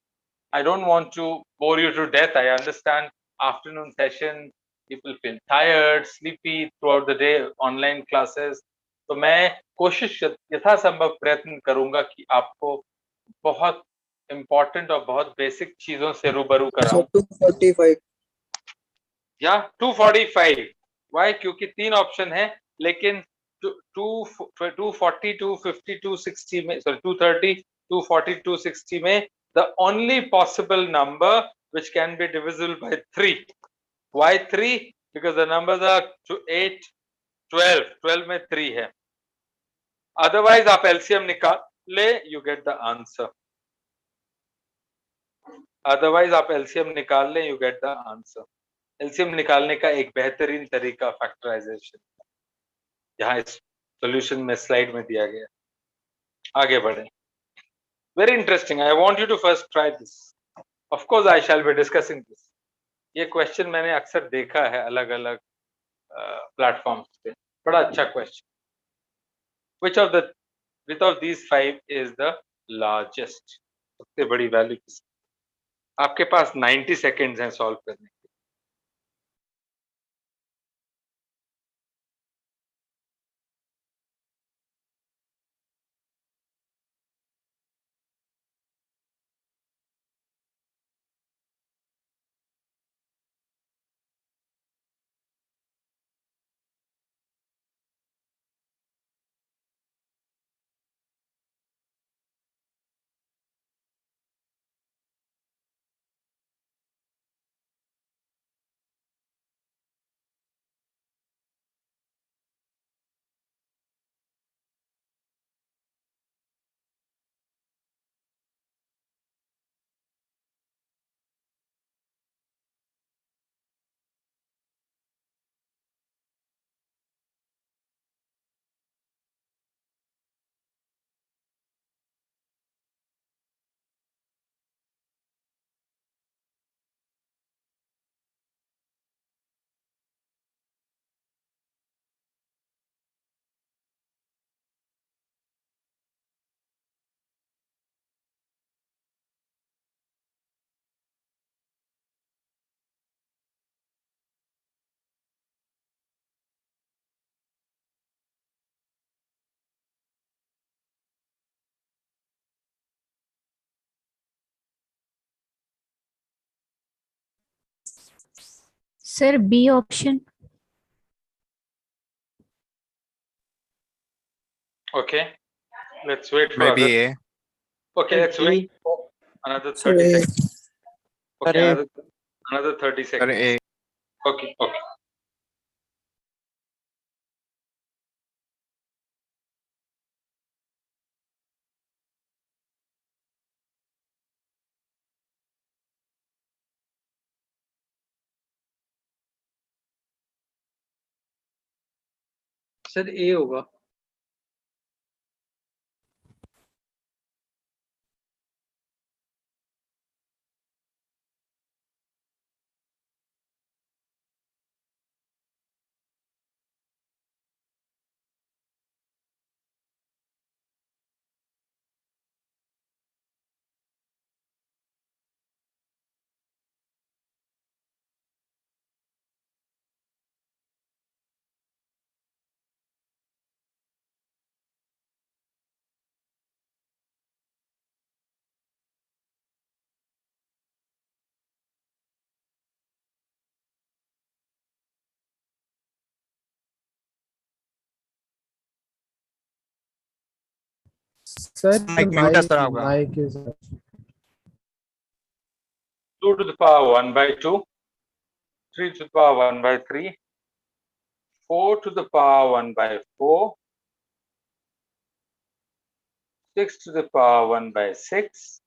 I don't want to bore you to death. I understand afternoon session, people feel tired, sleepy throughout the day, online classes. तो मैं कोशिश यथासंभव प्रयत्न करूंगा कि आपको बहुत इम्पोर्टेंट और बहुत बेसिक चीजों से रूबरू कराऊं. 245. या 245. वाई? क्योंकि 3 ऑप्शन है, लेकिन 240, 250, 260 में, सॉरी 230, 240, 260 में the only possible number which can be divisible by 3. Why 3? Because the numbers are 8, 12. 12 में 3 है. Otherwise आप LCM निकाल ले, you get the answer. Otherwise आप LCM निकाल ले, you get the answer. LCM निकालने का एक बेहतरीन तरीका फैक्टराइजेशन, जहां इस सॉल्यूशन में स्लाइड में दिया गया. आगे बढ़े. Very interesting. I want you to first try this. Of course, I shall be discussing this. ये क्वेश्चन मैंने अक्सर देखा है अलग अलग प्लेटफॉर्म्स पे. बड़ा अच्छा question. Which of these 5 is the largest? सबसे बड़ी वैल्यू किसकी? आपके पास 90 सेकेंड्स हैं सॉल्व करने के. Sir, B option. Okay, let's wait for Maybe other. A. Okay, let's wait for another 30 Sir, A. seconds. Okay, Sir, another 30 Sir, seconds. A. Okay, okay. Sir A होगा. Sir, the Mic mute है sir mic, आपका. mic is 2 to the power 1 by 2, 3 to the power 1 by 3, 4 to the power 1 by 4, 6 to the power 1 by 6,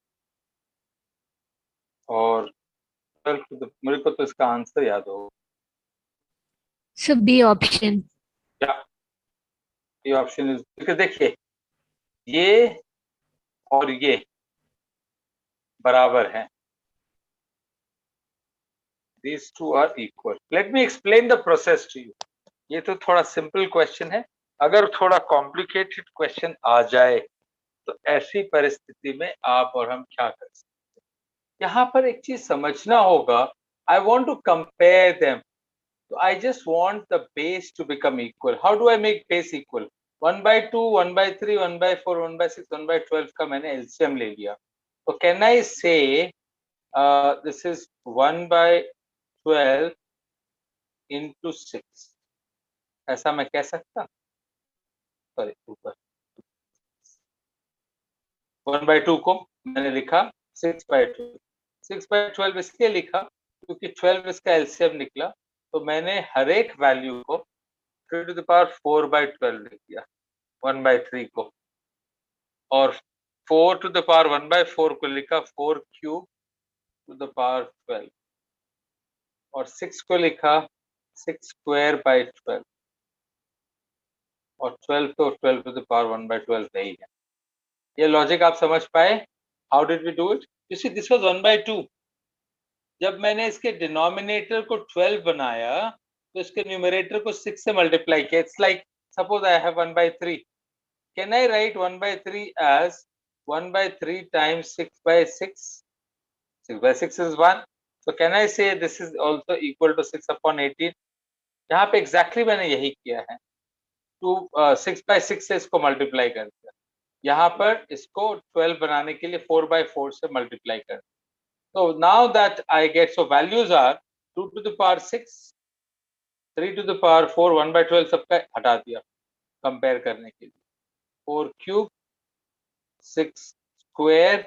और 12 to the, मेरे को तो इसका answer याद हो. So B option. ये ऑप्शन इज, because देखिए ये और ये बराबर हैं. These two are equal. Let me explain the process to you. ये तो थोड़ा सिंपल क्वेश्चन है. अगर थोड़ा कॉम्प्लिकेटेड क्वेश्चन आ जाए तो ऐसी परिस्थिति में आप और हम क्या कर सकते हैं. यहाँ पर एक चीज समझना होगा. I want to compare them. So I just want the base to become equal. How do I make base equal? 1 by 2, 1 by 3, 1 by 4, 1 by 6, 1 by 12 का मैंने LCM ले लिया. So can I say this is 1 by 12 into 6? ऐसा मैं कह सकता? Sorry, ऊपर 1 by 2 को मैंने लिखा 6/12 6/12 इसलिए लिखा क्योंकि 12 इसका एलसीएम निकला, तो मैंने हर एक वैल्यू को 3 to the power 4/12 लिख दिया, 1/3 को, और 4 to the power 1/4 को लिखा 4 cube to the power 12, और 6 को लिखा 6 square by 12, और 12 तो 12 to the power 1/12 नहीं है। ये लॉजिक आप समझ पाए? How did we do it? You see this was 1/2। जब मैंने इसके डिनोमिनेटर को 12 बनाया तो इसके न्यूमरेटर को 6 से मल्टीप्लाई किया। It's like suppose I have 1/3, can I write 1/3 as 1/3 times 6/6? 6/6 is 1, so can I say this is also equal to 6/18? यहाँ पे exactly मैंने यही किया है, 6/6 से इसको मल्टीप्लाई कर दिया, यहाँ पर इसको 12 बनाने के लिए 4/4 से मल्टीप्लाई कर दिया। So now that I get, so values are 2 to the power 6, 3 to the power 4, 1/12 सबका हटा दिया कंपेयर करने के लिए, 4 cube, 6 square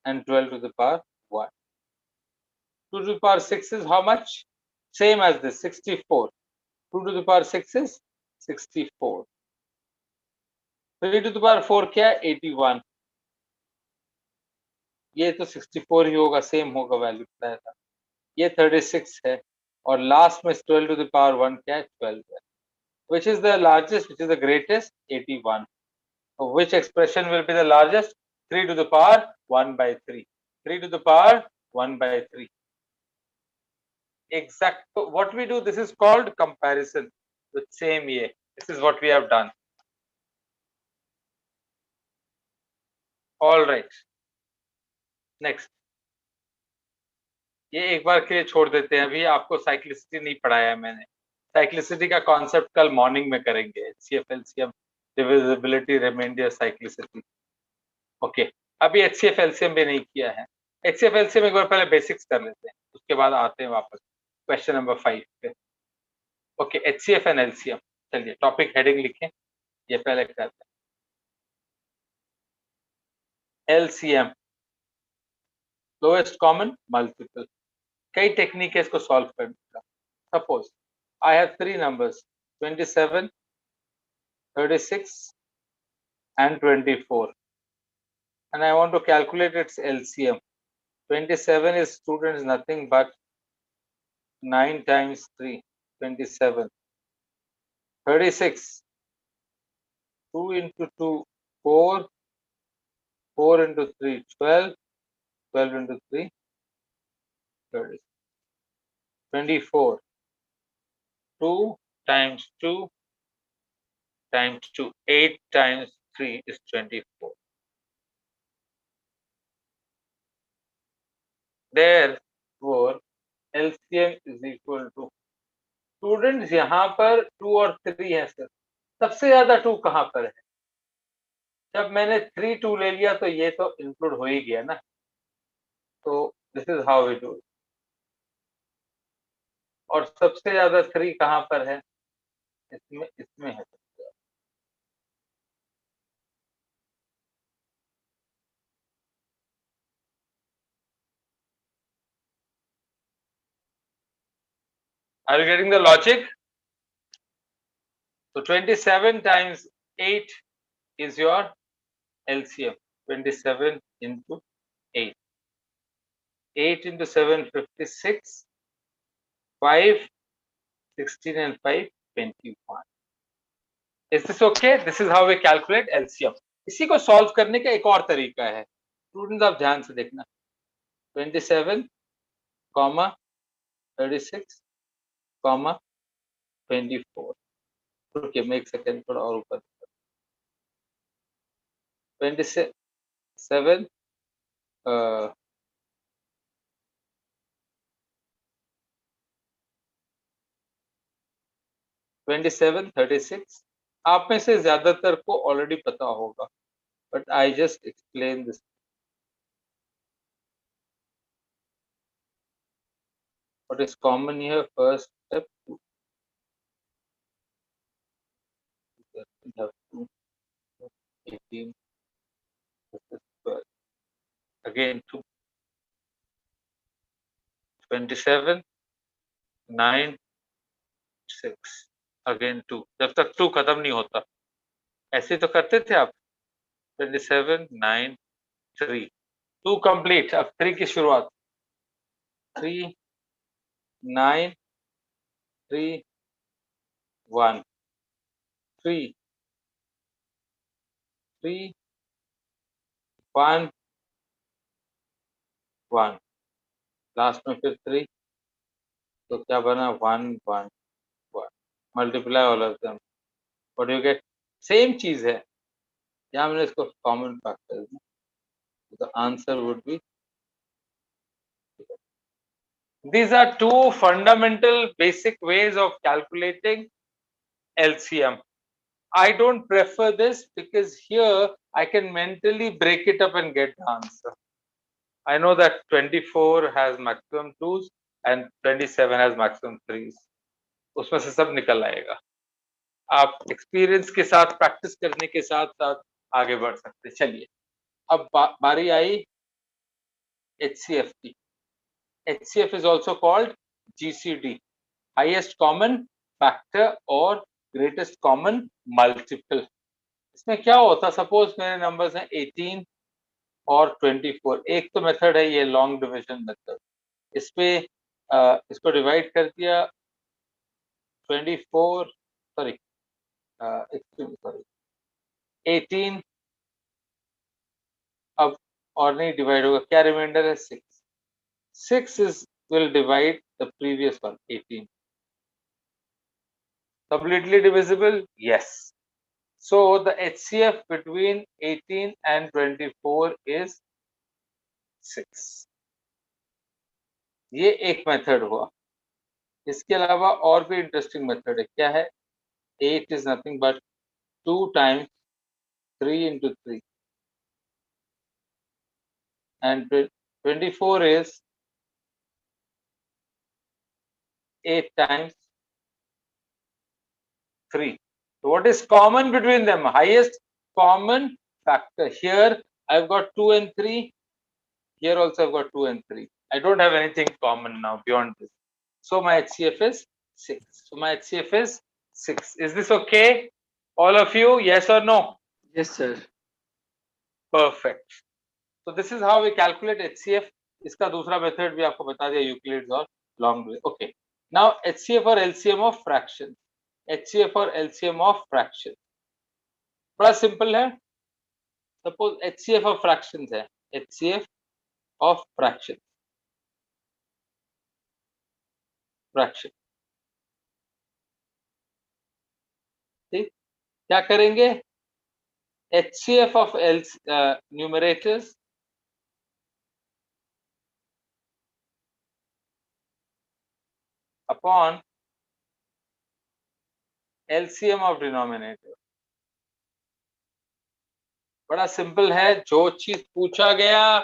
and 12 to the power 1. 2 to the power 6 is how much? Same as this, 64. 2 to the power 6 is 64. 3 to the power 4 क्या है? 81. ये तो 64 ही होगा, सेम होगा वैल्यू बताया था। ये 36 है, और लास्ट में 12 to the power 1 क्या है? 12 है। Which is the largest, which is the greatest? 81. So which expression will be the largest? 3 to the power 1/3. 3 to the power 1/3. Exact. So what we do, this is called comparison with same year. This is what we have done. All right. Next. ये एक बार के लिए छोड़ देते हैं, अभी आपको cyclicity नहीं पढ़ाया मैंने। साइक्लिसिटी का कॉन्सेप्ट कल मॉर्निंग में करेंगे, HCF LCM divisibility remainder cyclicity. Okay, अभी HCF LCM भी नहीं किया है। HCF LCM एक बार पहले बेसिक्स कर लेते हैं, उसके बाद आते हैं वापस क्वेश्चन नंबर 5 पे। ओके, HCF एंड LCM, चलिए टॉपिक हेडिंग लिखें, ये पहले करते हैं। LCM, lowest common multiple. कई टेक्निक है इसको सॉल्व करने का। Suppose I have three numbers, 27, 36 and 24, and I want to calculate its LCM. 27 is, students, nothing but 9 times 3, 27. 36, 2 into 2, 4, 4 into 3, 12, 12 into 3, 30. 24, 2 times 2 times 2, 8 times 3 is 24. Therefore, LCM is equal to, students यहाँ पर 2 और 3 है sir, सबसे ज्यादा 2 कहाँ पर है? जब मैंने 3 2 ले लिया तो ये तो इंक्लूड हो ही गया ना, तो this is how we do it. और सबसे ज्यादा 3 कहाँ पर है? इसमें है। Are you getting the logic? So 27 times 8 is your LCM. 27 into 8. 8 into 7, 56. 5, 16 and 5, 21. Is this okay? This is how we calculate LCM. इसी को सॉल्व करने का एक और तरीका है, स्टूडेंट्स आप ध्यान से देखना। 27, 36, 24। रुकिए मैं एक सेकेंड थोड़ा और ऊपर। 27, 27, 36, आप में से ज्यादातर को ऑलरेडी पता होगा, but I just explain this. What is common here? First step, 2. We have 2, 18, 12. Again 2, 27, 9, 6, again 2, जब तक 2 खत्म नहीं होता। ऐसे तो करते थे आप। 27, 9, 3, 2 कंप्लीट। अब 3 की शुरुआत। 3, 9, 3, 1, 3, 3, 1, 1, लास्ट में फिर 3, तो क्या बना? 1, 1, 1, multiply all of them, what you get? Same चीज है, यहाँ मैंने इसको कॉमन फैक्टर दिया, तो answer would be, these are two fundamental basic ways of calculating LCM. I don't prefer this because here I can mentally break it up and get the answer. I know that 24 has maximum 2s and 27 has maximum 3s. उसमें से सब निकल आएगा। आप experience के साथ, practice करने के साथ साथ आगे बढ़ सकते। चलिए, अब बारी आई HCF की। HCF is also called GCD, highest common factor और greatest common multiple. इसमें क्या होता, सपोज मेरे नंबर्स हैं 18 और 24। एक तो मेथड है ये लॉन्ग डिविजन मेथड, इस पे इसको डिवाइड कर दिया 24, सॉरी 18, अब और नहीं डिवाइड होगा, क्या रिमाइंडर है? 6 is will divide the previous one, 18. Completely divisible? Yes. So the HCF between 18 and 24 is 6. ये एक मेथड हुआ। इसके अलावा और भी इंटरेस्टिंग मेथड है। क्या है? 8 is nothing but 2 times 3 into 3, and 24 is 8 times 3. So what is common between them? Highest common factor. Here I've got 2 and 3. Here also I've got 2 and 3. I don't have anything common now beyond this. So my HCF is 6. So my HCF is 6. Is this okay? All of you, yes or no? Yes, sir. Perfect. So this is how we calculate HCF. इसका दूसरा method भी आपको बता दिया, Euclid's और long way. Okay, now HCF और LCM of fraction. HCF और LCM of fraction बड़ा सिंपल है। सपोज HCF ऑफ फ्रैक्शंस है, HCF ऑफ फ्रैक्शन, ठीक, क्या करेंगे? HCF of numerators upon LCM of denominator। बड़ा सिंपल है, जो चीज पूछा गया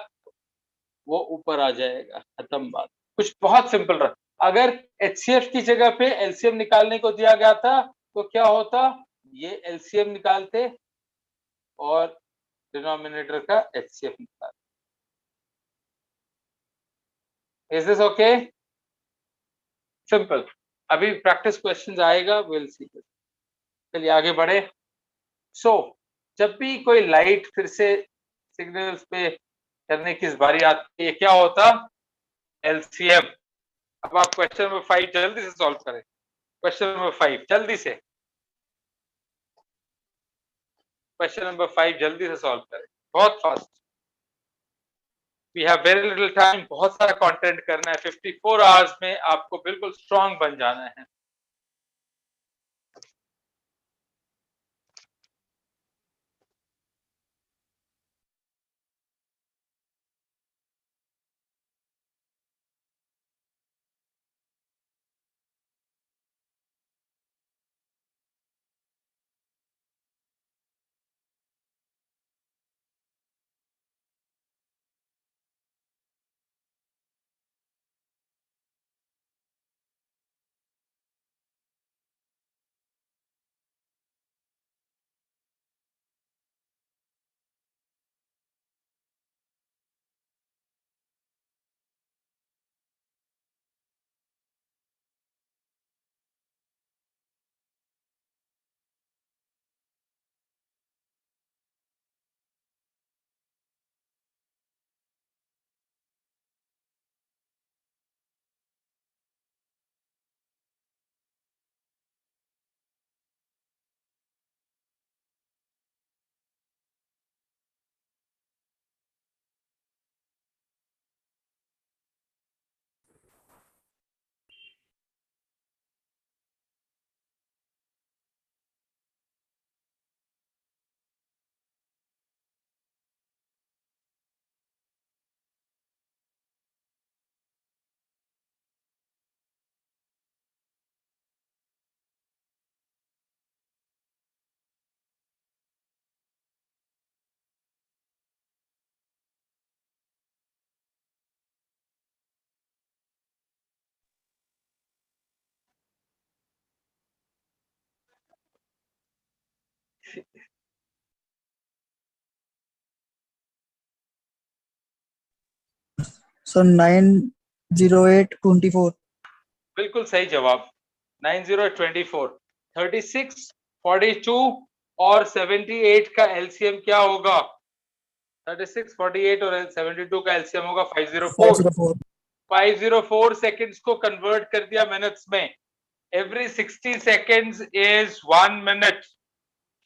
वो ऊपर आ जाएगा, खत्म बात। कुछ बहुत सिंपल रहा। अगर HCF की जगह पे LCM निकालने को दिया गया था तो क्या होता? ये LCM निकालते और डिनोमिनेटर का HCF निकालते। Is this okay? सिंपल। अभी प्रैक्टिस क्वेश्चंस आएगा, विल सी। चलिए आगे बढ़े। सो जब भी कोई लाइट फिर से सिग्नल्स पे करने की बारी आती है, क्या होता? LCM। अब आप क्वेश्चन नंबर 5 जल्दी से सॉल्व करें। क्वेश्चन नंबर 5 जल्दी से, क्वेश्चन नंबर 5 जल्दी से सॉल्व करें, बहुत fast. We have very little time, बहुत सारा कंटेंट करना है। 54 आवर्स में आपको बिल्कुल स्ट्रांग बन जाना है। So 90824. बिल्कुल सही जवाब 9024 36 42 और 78 का एलसीएम क्या होगा 36 48 और 72 का एलसीएम होगा 504 504. 504 सेकंड्स को कन्वर्ट कर दिया मिनट्स में every 60 seconds is 1 minute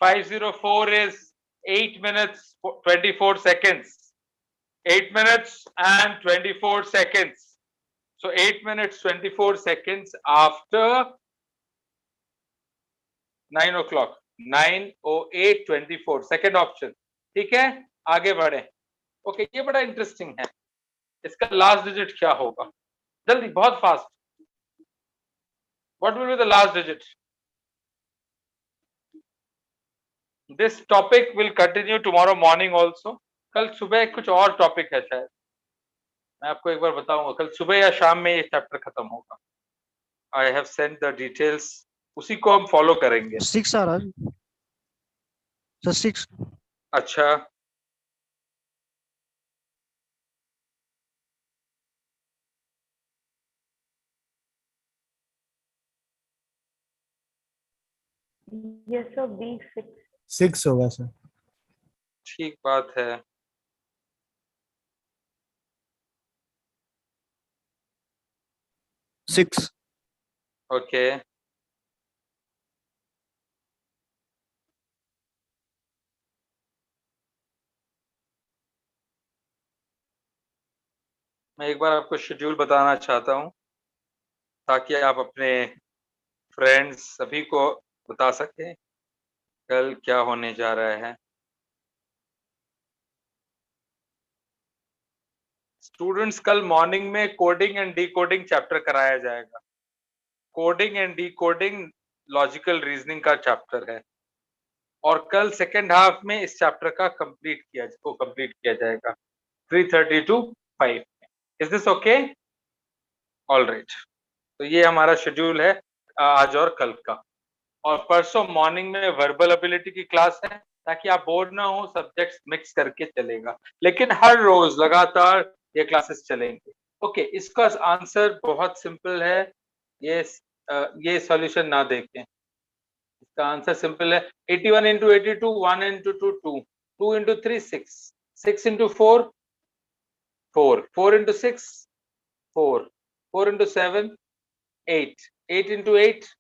504 is 8 minutes 24 seconds 8 minutes and 24 seconds so 8 minutes 24 seconds after 9 o'clock 9:08:24 second option ठीक है आगे बढ़े ओके ये बड़ा इंटरेस्टिंग है इसका लास्ट डिजिट क्या होगा जल्दी बहुत fast what will be the last digit this topic will continue tomorrow morning also कल सुबह कुछ और टॉपिक है शायद मैं आपको एक बार बताऊंगा कल सुबह या शाम में ये चैप्टर खत्म होगा I have send the details उसी को हम फॉलो करेंगे 6 आ रहा है सर 6. अच्छा Yes, sir. B6. 6 होगा सर. ठीक बात है सिक्स. ओके मैं एक बार आपको शेड्यूल बताना चाहता हूं ताकि आप अपने फ्रेंड्स सभी को बता सकें कल क्या होने जा रहा है स्टूडेंट्स कल मॉर्निंग में कोडिंग एंड डिकोडिंग चैप्टर कराया जाएगा coding and decoding logical reasoning का चैप्टर है और कल सेकेंड हाफ में इस चैप्टर का कंप्लीट किया जाएगा 3:30 to 5 is this okay all right तो ये हमारा शेड्यूल है आज और कल का और परसों मॉर्निंग में वर्बल एबिलिटी की क्लास है ताकि आप बोर ना हो सब्जेक्ट्स मिक्स करके चलेगा लेकिन हर रोज लगातार ये क्लासेस चलेंगे ओके इसका आंसर बहुत सिंपल है ये सॉल्यूशन ना देखें इसका आंसर सिंपल है 81 into 82 1 into 2 2 2 into 3 6 6 into 4 4 4 into 6 4 4 into 7 8 8 into 8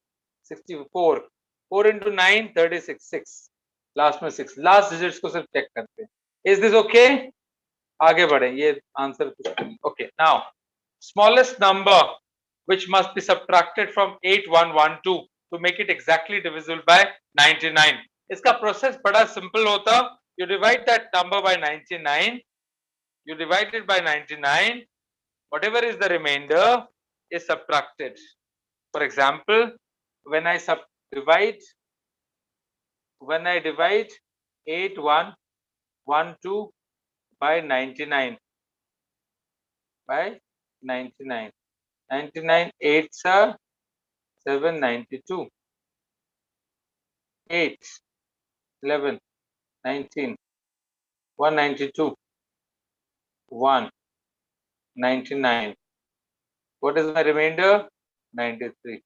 64 4 into 9 36 6 last में 6 लास्ट डिजिट्स को सिर्फ चेक करते हैं इज दिस ओके आगे बढ़े ये answer okay now smallest number which must be subtracted from 8112 to make it exactly divisible by 99 इसका process बड़ा सिंपल होता you divide that number by 99 you divide it by 99 whatever is the remainder is subtracted for example when I divide 8112 by 99 99 8s are 792 8 11 19 192 199 what is my remainder 93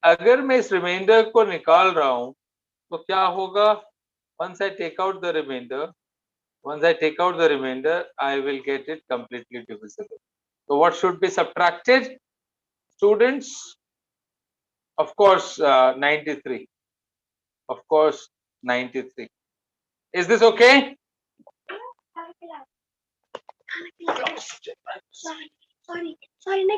अगर मैं इस reminder को निकाल रहा हूं तो क्या होगा once I take out the remainder I will get it completely divisible so what should be subtracted students of course 93 of course 93 is this okay Sorry, नहीं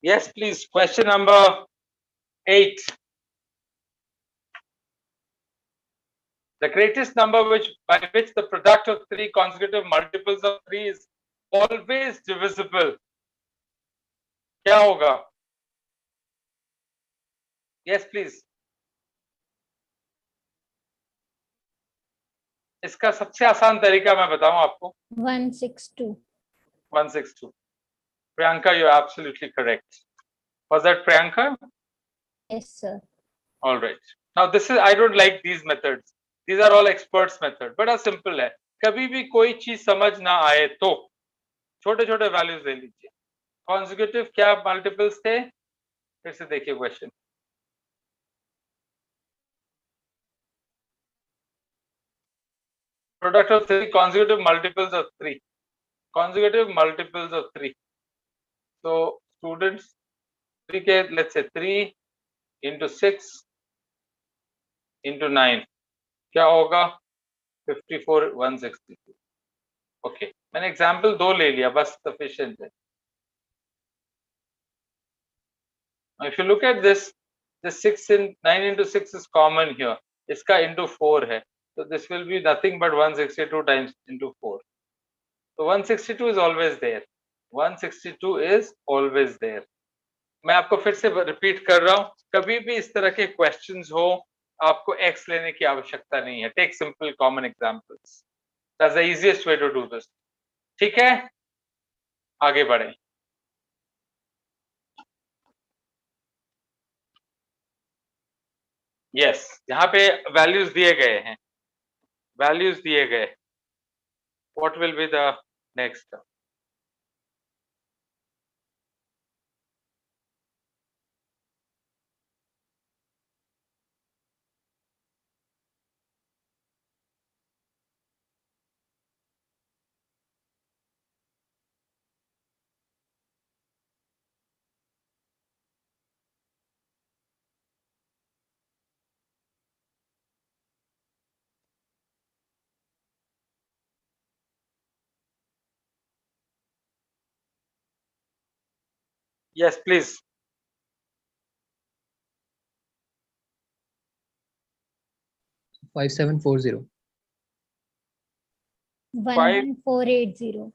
Yes, please. Question number 8. The greatest number by which the product of 3 consecutive multiples of 3 is always divisible. क्या होगा? Yes, please. इसका सबसे आसान तरीका मैं बताऊं आपको. 162. 162. Priyanka, you're absolutely correct. Was that Priyanka? Yes, sir. All right. Now this is, I don't like these methods. These are all experts method. बड़ा simple है. कभी भी कोई चीज समझ ना आए तो छोटे छोटे वैल्यूज ले लीजिए. Consecutive क्या मल्टीपल्स थे? फिर से देखिए question. Product of 3 consecutive multiples of 3. Consecutive multiples of 3. So students, 3 के let's say 3 into 6 into 9 क्या होगा? 54 162. Okay, मैंने एग्जाम्पल 2 ले लिया, बस sufficient है. If you look at this, the 9 into 6 is common here. इसका into 4 है, so this will be nothing but 162 times into 4. So 162 is always there. 162 is always there. मैं आपको फिर से रिपीट कर रहा हूं, कभी भी इस तरह के क्वेश्चंस हो, आपको x लेने की आवश्यकता नहीं है. Take simple common examples. That's the easiest way to do this. ठीक है, आगे बढ़ें. यस, यहाँ पे वैल्यूज दिए गए हैं. वैल्यूज दिए गए. What will be the next? Yes, please. 5740. 11480.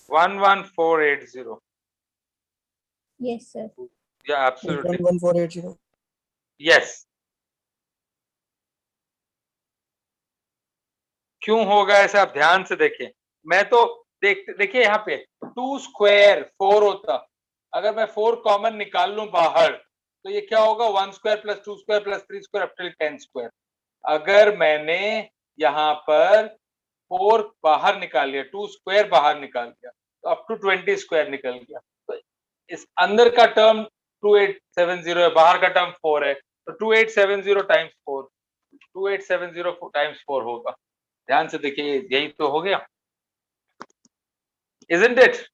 11480. Yes, sir. Yeah, absolutely. 11480. Yes. क्यों होगा ऐसा, आप ध्यान से देखें. मैं तो देखिए यहाँ पे 2 स्क्वायर 4 होता. अगर मैं 4 कॉमन निकाल लूं बाहर, तो ये क्या होगा? 1 square plus 2 square plus 3 square up till 10 square. अगर मैंने यहाँ पर 4 बाहर निकाल लिया, 2 स्क्वायर बाहर निकाल लिया, तो अप टू 20 स्क्वायर निकल गया. तो इस अंदर का टर्म 2870 है, बाहर का टर्म 4 है, तो 2870 टाइम्स 4, 2870 टाइम्स 4 होगा. ध्यान से देखिए, यही तो हो गया. Isn't it?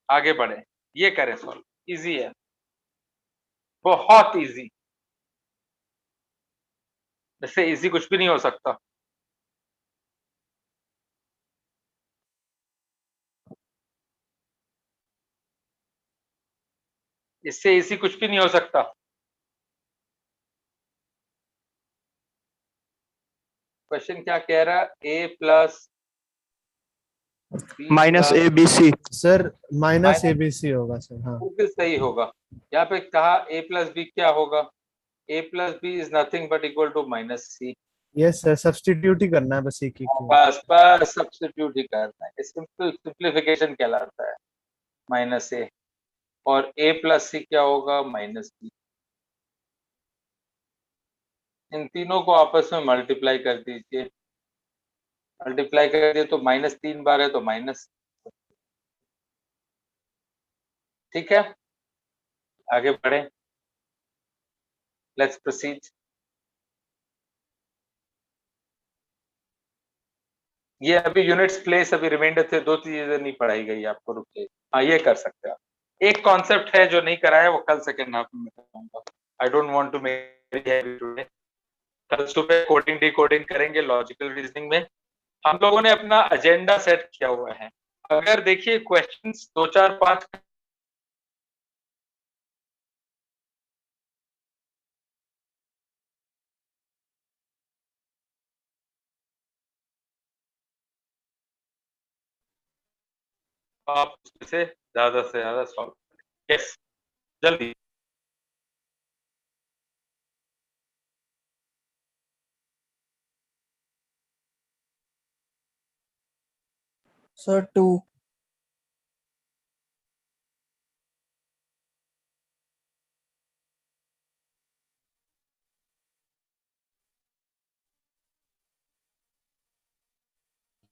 आगे बढ़े, ये करें सॉल्व. इजी है, बहुत इजी. इससे इजी कुछ भी नहीं हो सकता. इससे इजी कुछ भी नहीं हो सकता. क्वेश्चन क्या कह रहा है? a plus minus a b c. Sir minus abc होगा सर. हाँ, बिल्कुल सही होगा. यहाँ पे कहा a प्लस बी क्या होगा? a plus B is nothing but equal to minus C. Yes sir, substitute ही करना है बस एक ही. बस बस सब्स्टिट्यूट ही करना है. सिंपल सिंप्लीफिकेशन कहलाता है. माइनस ए और a प्लस सी क्या होगा? Minus B. इन तीनों को आपस में मल्टीप्लाई कर दीजिए. मल्टीप्लाई कर दिए तो माइनस 3 बार है, तो माइनस. ठीक है, आगे बढ़े. Let's proceed. ये अभी यूनिट्स प्लेस अभी रिमाइंडर थे, 2 चीजें नहीं पढ़ाई गई आपको. रुकिए, हाँ ये कर सकते हैं. एक कॉन्सेप्ट है जो नहीं कराया, वो कल सेकेंड हाफ में बताऊंगा. I don't want to make heavy today. कल सुबह कोडिंग डिकोडिंग करेंगे लॉजिकल रीजनिंग में. हम लोगों ने अपना एजेंडा सेट किया हुआ है. अगर देखिए क्वेश्चंस 2 4 5 आप उसमें से ज्यादा सॉल्व करें। यस, जल्दी। Sir, 2.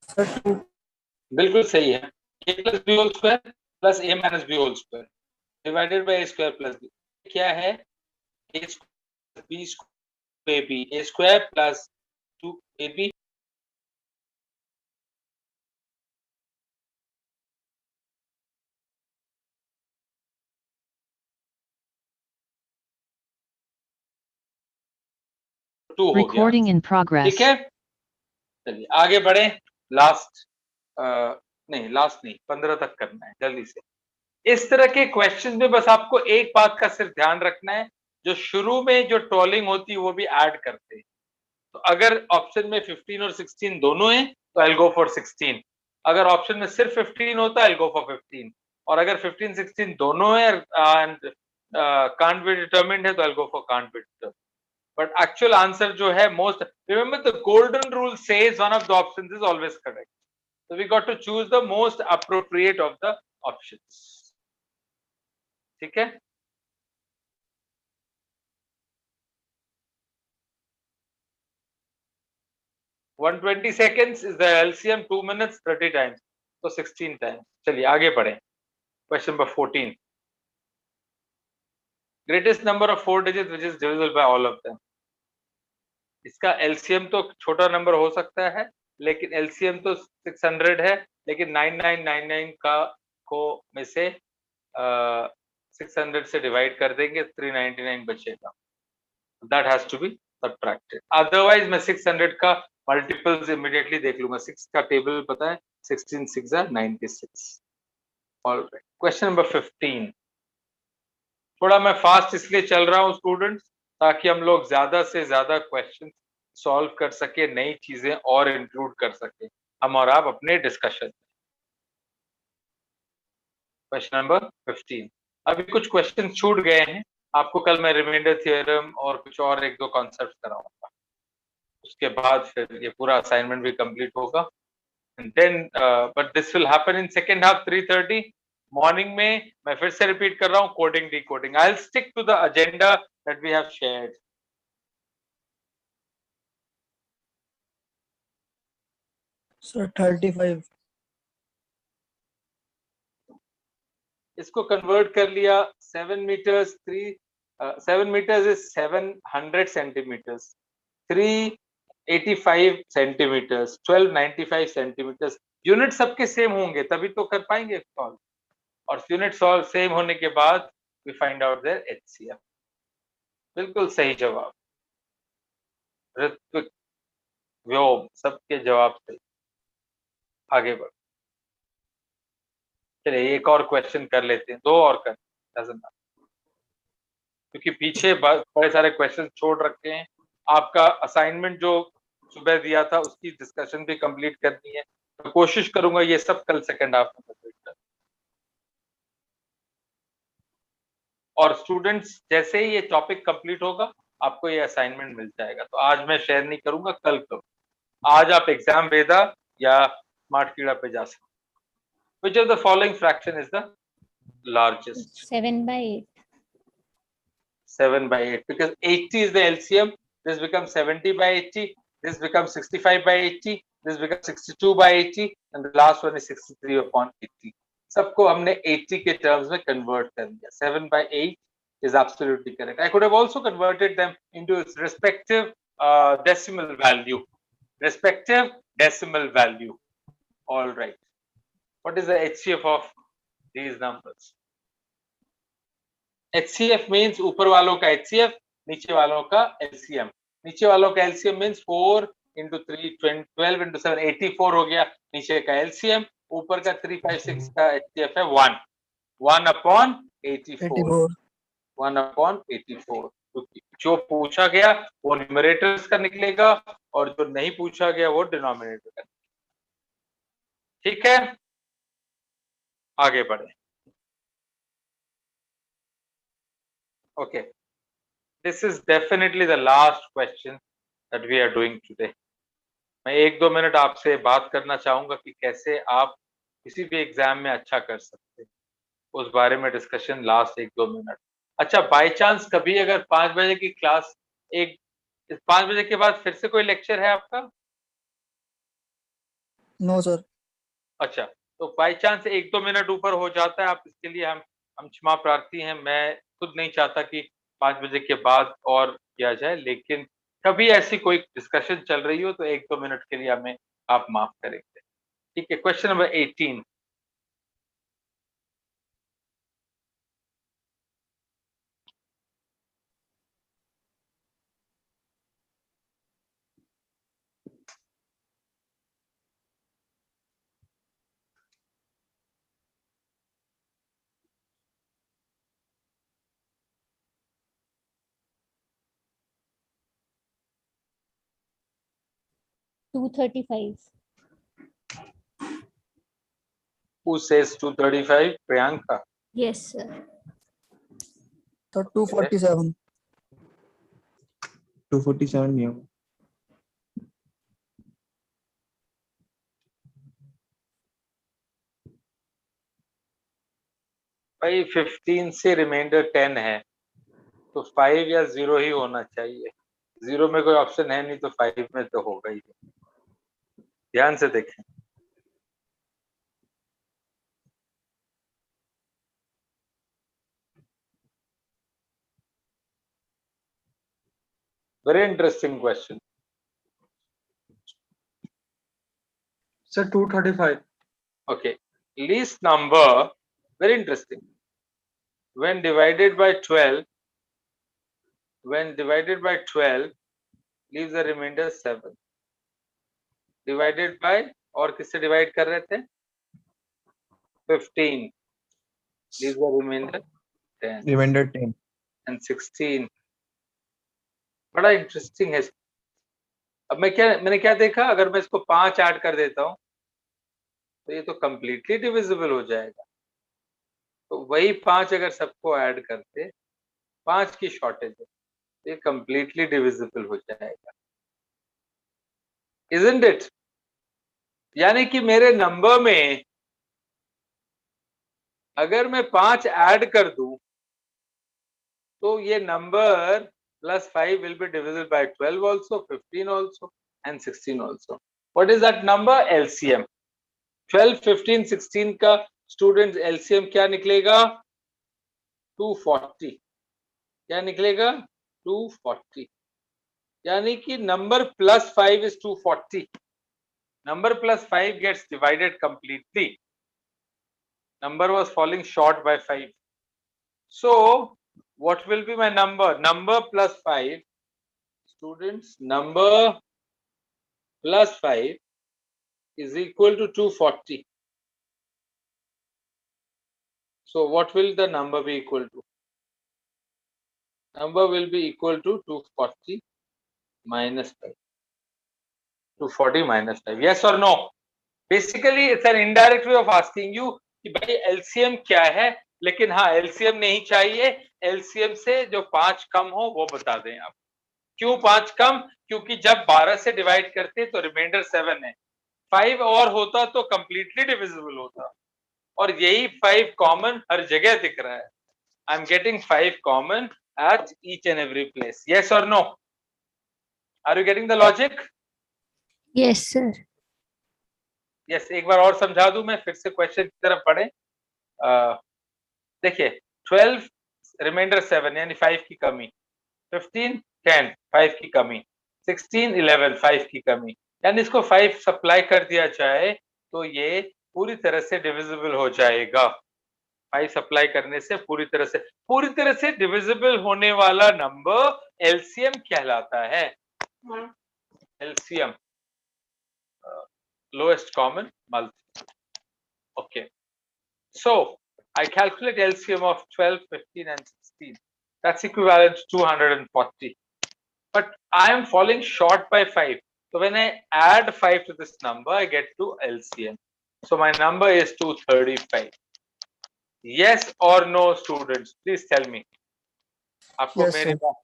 Sir, 2. बिल्कुल सही है। a plus b whole square plus a minus b whole square divided by a square plus b क्या है? a square b square b a square plus 2ab two हो गया। Recording in progress. ठीक है, चलिए आगे बढ़े। लास्ट नहीं, लास्ट नहीं, 15 तक करना है जल्दी से। इस तरह के क्वेश्चन में बस आपको एक बात का सिर्फ ध्यान रखना है, जो शुरू में जो ट्रोलिंग होती है वो भी ऐड करते हैं। तो अगर ऑप्शन में 15 और 16 दोनों हैं तो आई गो फॉर 16। अगर ऑप्शन में सिर्फ 15 होता है आई गो फॉर 15, और अगर 15 16 दोनों है एंड कांट बी डिटरमिन्ड है तो I go for can't be determined. But actual answer जो है most, remember the golden rule says one of the options is always correct, so we got to choose the most appropriate of the options. ठीक है, one 20 seconds is the LCM, 2 minutes 30 times, so 16 times. चलिए आगे बढ़े। Question number 14, greatest number of 4 digits which is divisible by all of them. इसका LCM तो छोटा number हो सकता है, लेकिन LCM तो 600 है, लेकिन 9999 का को में से 600 से डिवाइड कर देंगे, 399 बचेगा। That has to be subtracted. Otherwise मैं 600 का मल्टीपल्स इमीडिएटली देख लूंगा। 6 का टेबल पता है, 16 6 are 96. Alright, question number 15। थोड़ा मैं फास्ट इसलिए चल रहा हूं स्टूडेंट्स, ताकि हम लोग ज्यादा से ज्यादा क्वेश्चन सॉल्व कर सके, नई चीजें और इंक्लूड कर सके हम और आप अपने डिस्कशन। Question number 15। अभी कुछ क्वेश्चन छूट गए हैं, आपको कल मैं रिमाइंडर थ्योरम और कुछ और एक दो कॉन्सेप्ट कराऊंगा, उसके बाद फिर ये पूरा असाइनमेंट भी कंप्लीट होगा। Then but this will happen in second half 3:30 morning में। मैं फिर से रिपीट कर रहा हूँ, coding decoding. I will stick to the agenda that we have shared. Sir, 35. इसको कन्वर्ट कर लिया 7 metres 7 metres is 700 centimetres, 385 centimetres, 1295 centimetres. Unit सबके सेम होंगे तभी तो कर पाएंगे सॉल्व, और यूनिट सॉल्व सेम होने के बाद we find out their HCF। बिल्कुल सही जवाब, ऋत्विक, व्योम, सबके जवाब सही। आगे बढ़, चलिए एक और क्वेश्चन कर लेते हैं, दो और कर, क्योंकि पीछे बड़े सारे क्वेश्चन छोड़ रखे हैं। आपका असाइनमेंट जो सुबह दिया था उसकी डिस्कशन भी कंप्लीट करनी है, तो कोशिश करूंगा ये सब कल सेकंड हाफ में कंप्लीट कर। और स्टूडेंट्स जैसे ही ये टॉपिक कंप्लीट होगा आपको ये असाइनमेंट मिल जाएगा, तो आज मैं शेयर नहीं करूंगा, कल करूंगा। आज आप एग्जाम वेदा या स्मार्ट कीड़ा पे जा सकते। Which of the following fraction is the largest? 7/8. 7/8, because 80 is the LCM. This becomes 70/80. This becomes 65/80. This becomes 62/80, and the last one is 63/80. सबको हमने 80 के terms में convert कर दिया। 7/8 is absolutely correct. I could have also converted them into its respective decimal value. Respective decimal value. All right. What is the HCF of these numbers? HCF means ऊपर वालों का HCF, नीचे वालों का LCM। नीचे वालों का LCM means 4 into 3 12 into 7 84 हो गया नीचे का LCM। ऊपर का 356 का HCF है 1 1/84 1/84। जो पूछा गया वो न्यूमरेटर्स का निकलेगा और जो नहीं पूछा गया वो डिनोमिनेटर का। ठीक है, आगे बढ़े. Okay, this is definitely the last question that we are doing today. मैं 1-2 मिनट आपसे बात करना चाहूंगा कि कैसे आप किसी भी एग्जाम में अच्छा कर सकते हैं, उस बारे में डिस्कशन लास्ट 1-2 मिनट. अच्छा, बाय चांस कभी अगर 5 बजे की क्लास 5 बजे के बाद फिर से कोई लेक्चर है आपका? No, sir. अच्छा, तो बाय चांस 1-2 मिनट ऊपर हो जाता है, आप इसके लिए हम क्षमा प्रार्थी हैं. मैं खुद नहीं चाहता कि 5 बजे के बाद और किया जाए, लेकिन कभी ऐसी कोई डिस्कशन चल रही हो तो 1-2 मिनट के लिए हमें आप माफ करेंगे. ठीक है, question number 18. Two 35. Who says 235? Priyanka. Yes, sir. Sir, 247. 247 नहीं होगा. भाई 15 से रिमाइंडर 10 है, तो 5 या 0 ही होना चाहिए. 0 में कोई ऑप्शन है नहीं, तो 5 में तो होगा ही. ध्यान से देखें. Very interesting question. Sir, 235. Okay, least number, very interesting. When divided by 12, leaves a remainder 7. Divided by, और किससे डिवाइड कर रहे थे? 15. Leaves a remainder 10. Remainder 10. And 16. बड़ा इंटरेस्टिंग है. अब मैंने क्या देखा, अगर मैं इसको 5 ऐड कर देता हूं तो ये तो कंप्लीटली डिविजिबल हो जाएगा. तो वही 5 अगर सबको ऐड करते, 5 की शॉर्टेज है, ये कंप्लीटली डिविजिबल हो जाएगा. Isn't it? यानी कि मेरे नंबर में अगर मैं 5 ऐड कर दूं तो ये number +5 will be divisible by 12 also, 15 also and 16 also. What is that number? LCM. 12, 15, 16 का स्टूडेंट्स LCM क्या निकलेगा? 240. क्या निकलेगा? 240. यानी कि number +5 is 240. Number +5 gets divided completely. Number was falling short by 5. So what will be my number? Number +5, students, number +5 is equal to 240. So what will the number be equal to? Number will be equal to 240 minus 5. 240 minus 5. Yes or no? Basically, it's an indirect way of asking you कि भाई LCM क्या है, लेकिन हाँ LCM नहीं चाहिए. LCM से जो 5 कम हो वो बता दें आप. क्यों 5 कम? क्योंकि जब 12 से डिवाइड करते तो रिमाइंडर 7 है. 5 और होता तो कंप्लीटली डिविजिबल होता, और यही 5 कॉमन हर जगह दिख रहा है. I am getting 5 common at each and every place. Yes और no? Are you getting the logic? Yes, sir. Yes, एक बार और समझा दूं मैं, फिर से क्वेश्चन की तरफ बढ़े. देखिए, 12 रिमाइंडर 7 यानी 5 की कमी, 15 10 5 की कमी, 16 11 5 की कमी, यानी इसको 5 सप्लाई कर दिया जाए तो ये पूरी तरह से डिविजिबल हो जाएगा. 5 सप्लाई करने से पूरी तरह से डिविजिबल होने वाला नंबर एलसीएम कहलाता है. LCM, lowest common multiple. Okay, so I calculate LCM of 12, 15 and 16. That's equivalent to 240. But I am falling short by 5. So when I add 5 to this number, I get to LCM. So my number is 235. Yes or no, students? Please tell me. आपको Yes, मेरी sir. बात,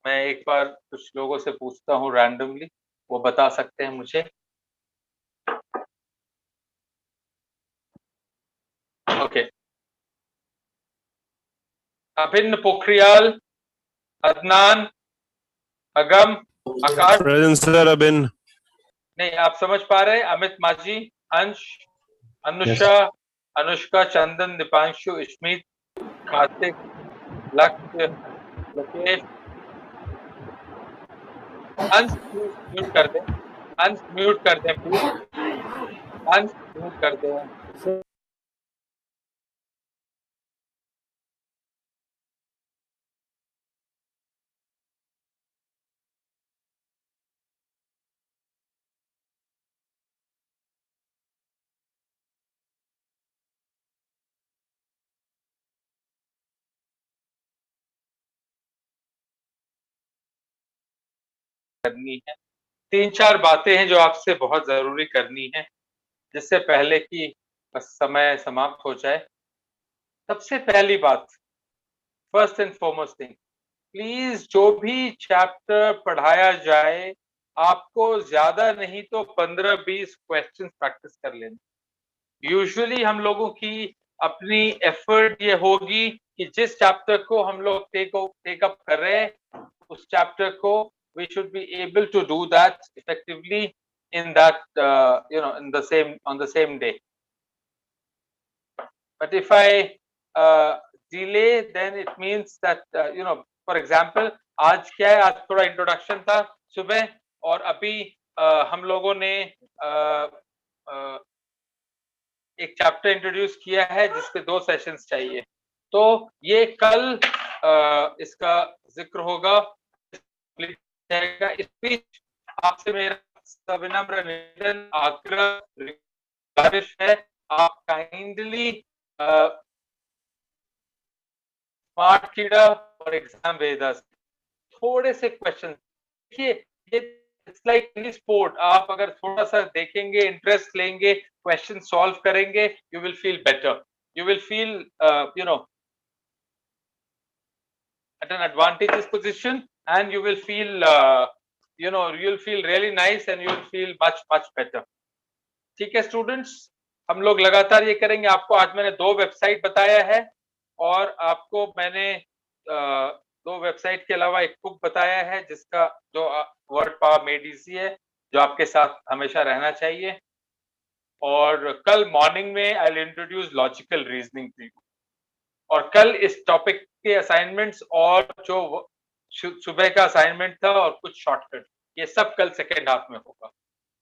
मैं एक बार कुछ लोगों से पूछता हूँ रैंडमली, वो बता सकते हैं मुझे. Okay. अभिन्न पोखरियाल, अदनान, अगम, आकाश. Present sir, Abin. नहीं, आप समझ पा रहे हैं? अमित माझी, अंश, अनुषा, अनुष्का, चंदन, दीपांशु, स्मित, कार्तिक, लक्ष्य, लोकेश. अंश म्यूट कर दें, अंश म्यूट कर दें प्लीज, अंश म्यूट कर दें. करनी है. 3-4 बातें हैं जो आपसे बहुत जरूरी करनी है जिससे पहले कि समय समाप्त हो जाए. सबसे पहली बात, first and foremost thing, please जो भी चैप्टर पढ़ाया जाए आपको ज्यादा नहीं तो 15-20 क्वेश्चन प्रैक्टिस कर लेना. यूजुअली हम लोगों की अपनी एफर्ट ये होगी कि जिस चैप्टर को हम लोग टेक अप कर रहे हैं उस चैप्टर को we should be able to do that effectively in that in the same day. But if I delay, then it means that for example, आज क्या है, आज थोड़ा इंट्रोडक्शन था सुबह और अभी हम लोगों ने एक चैप्टर इंट्रोड्यूस किया है जिसके 2 सेशंस चाहिए. तो ये कल इसका जिक्र होगा, इस बीच आपसे मेरा सविनम्र निवेदन, आग्रह, गुजारिश है, आप काइंडली स्मार्ट कीड़ा और एग्जाम वेदास थोड़े से क्वेश्चन देखिए. ये इट्स लाइक एनी स्पोर्ट, आप अगर थोड़ा सा देखेंगे, इंटरेस्ट लेंगे, क्वेश्चन सॉल्व करेंगे, you will feel better, you will feel at an advantageous position and you will feel you'll feel really nice and you'll feel much better. ठीक है students, हम लोग लगातार ये करेंगे. आपको आज मैंने 2 वेबसाइट बताया है और आपको मैंने 2 वेबसाइट के अलावा एक बुक बताया है जिसका जो वर्ड पावर मेड इजी है, जो आपके साथ हमेशा रहना चाहिए. और कल मॉर्निंग में I will introduce logical reasoning to you. और कल इस टॉपिक के असाइनमेंट्स और जो सुबह का असाइनमेंट था और कुछ शॉर्टकट, ये सब कल सेकेंड हाफ में होगा.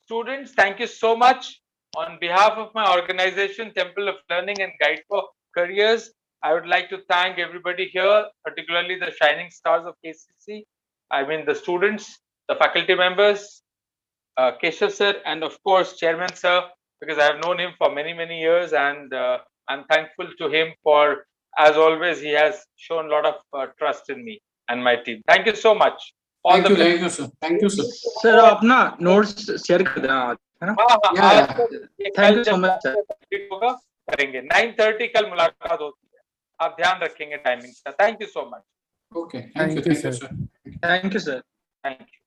Students, thank you so much. On behalf of my organization, Temple of Learning and Guide for Careers, I would like to thank everybody here, particularly the shining stars of KCC. I mean the students, the faculty members, Keshav sir, and of course Chairman sir, because I have known him for many years, and I'm thankful to him for, as always, he has shown a lot of trust in me and my team. Thank you so much. Thank you, sir. Thank you, sir. Sir आप ना notes share कर देना आज, है ना? Thank you so much sir. होगा, करेंगे 9:30 कल मुलाकात होती है. आप ध्यान रखेंगे टाइमिंग का. Thank you so much. Okay. Thank you, sir. Thank you sir. Thank you.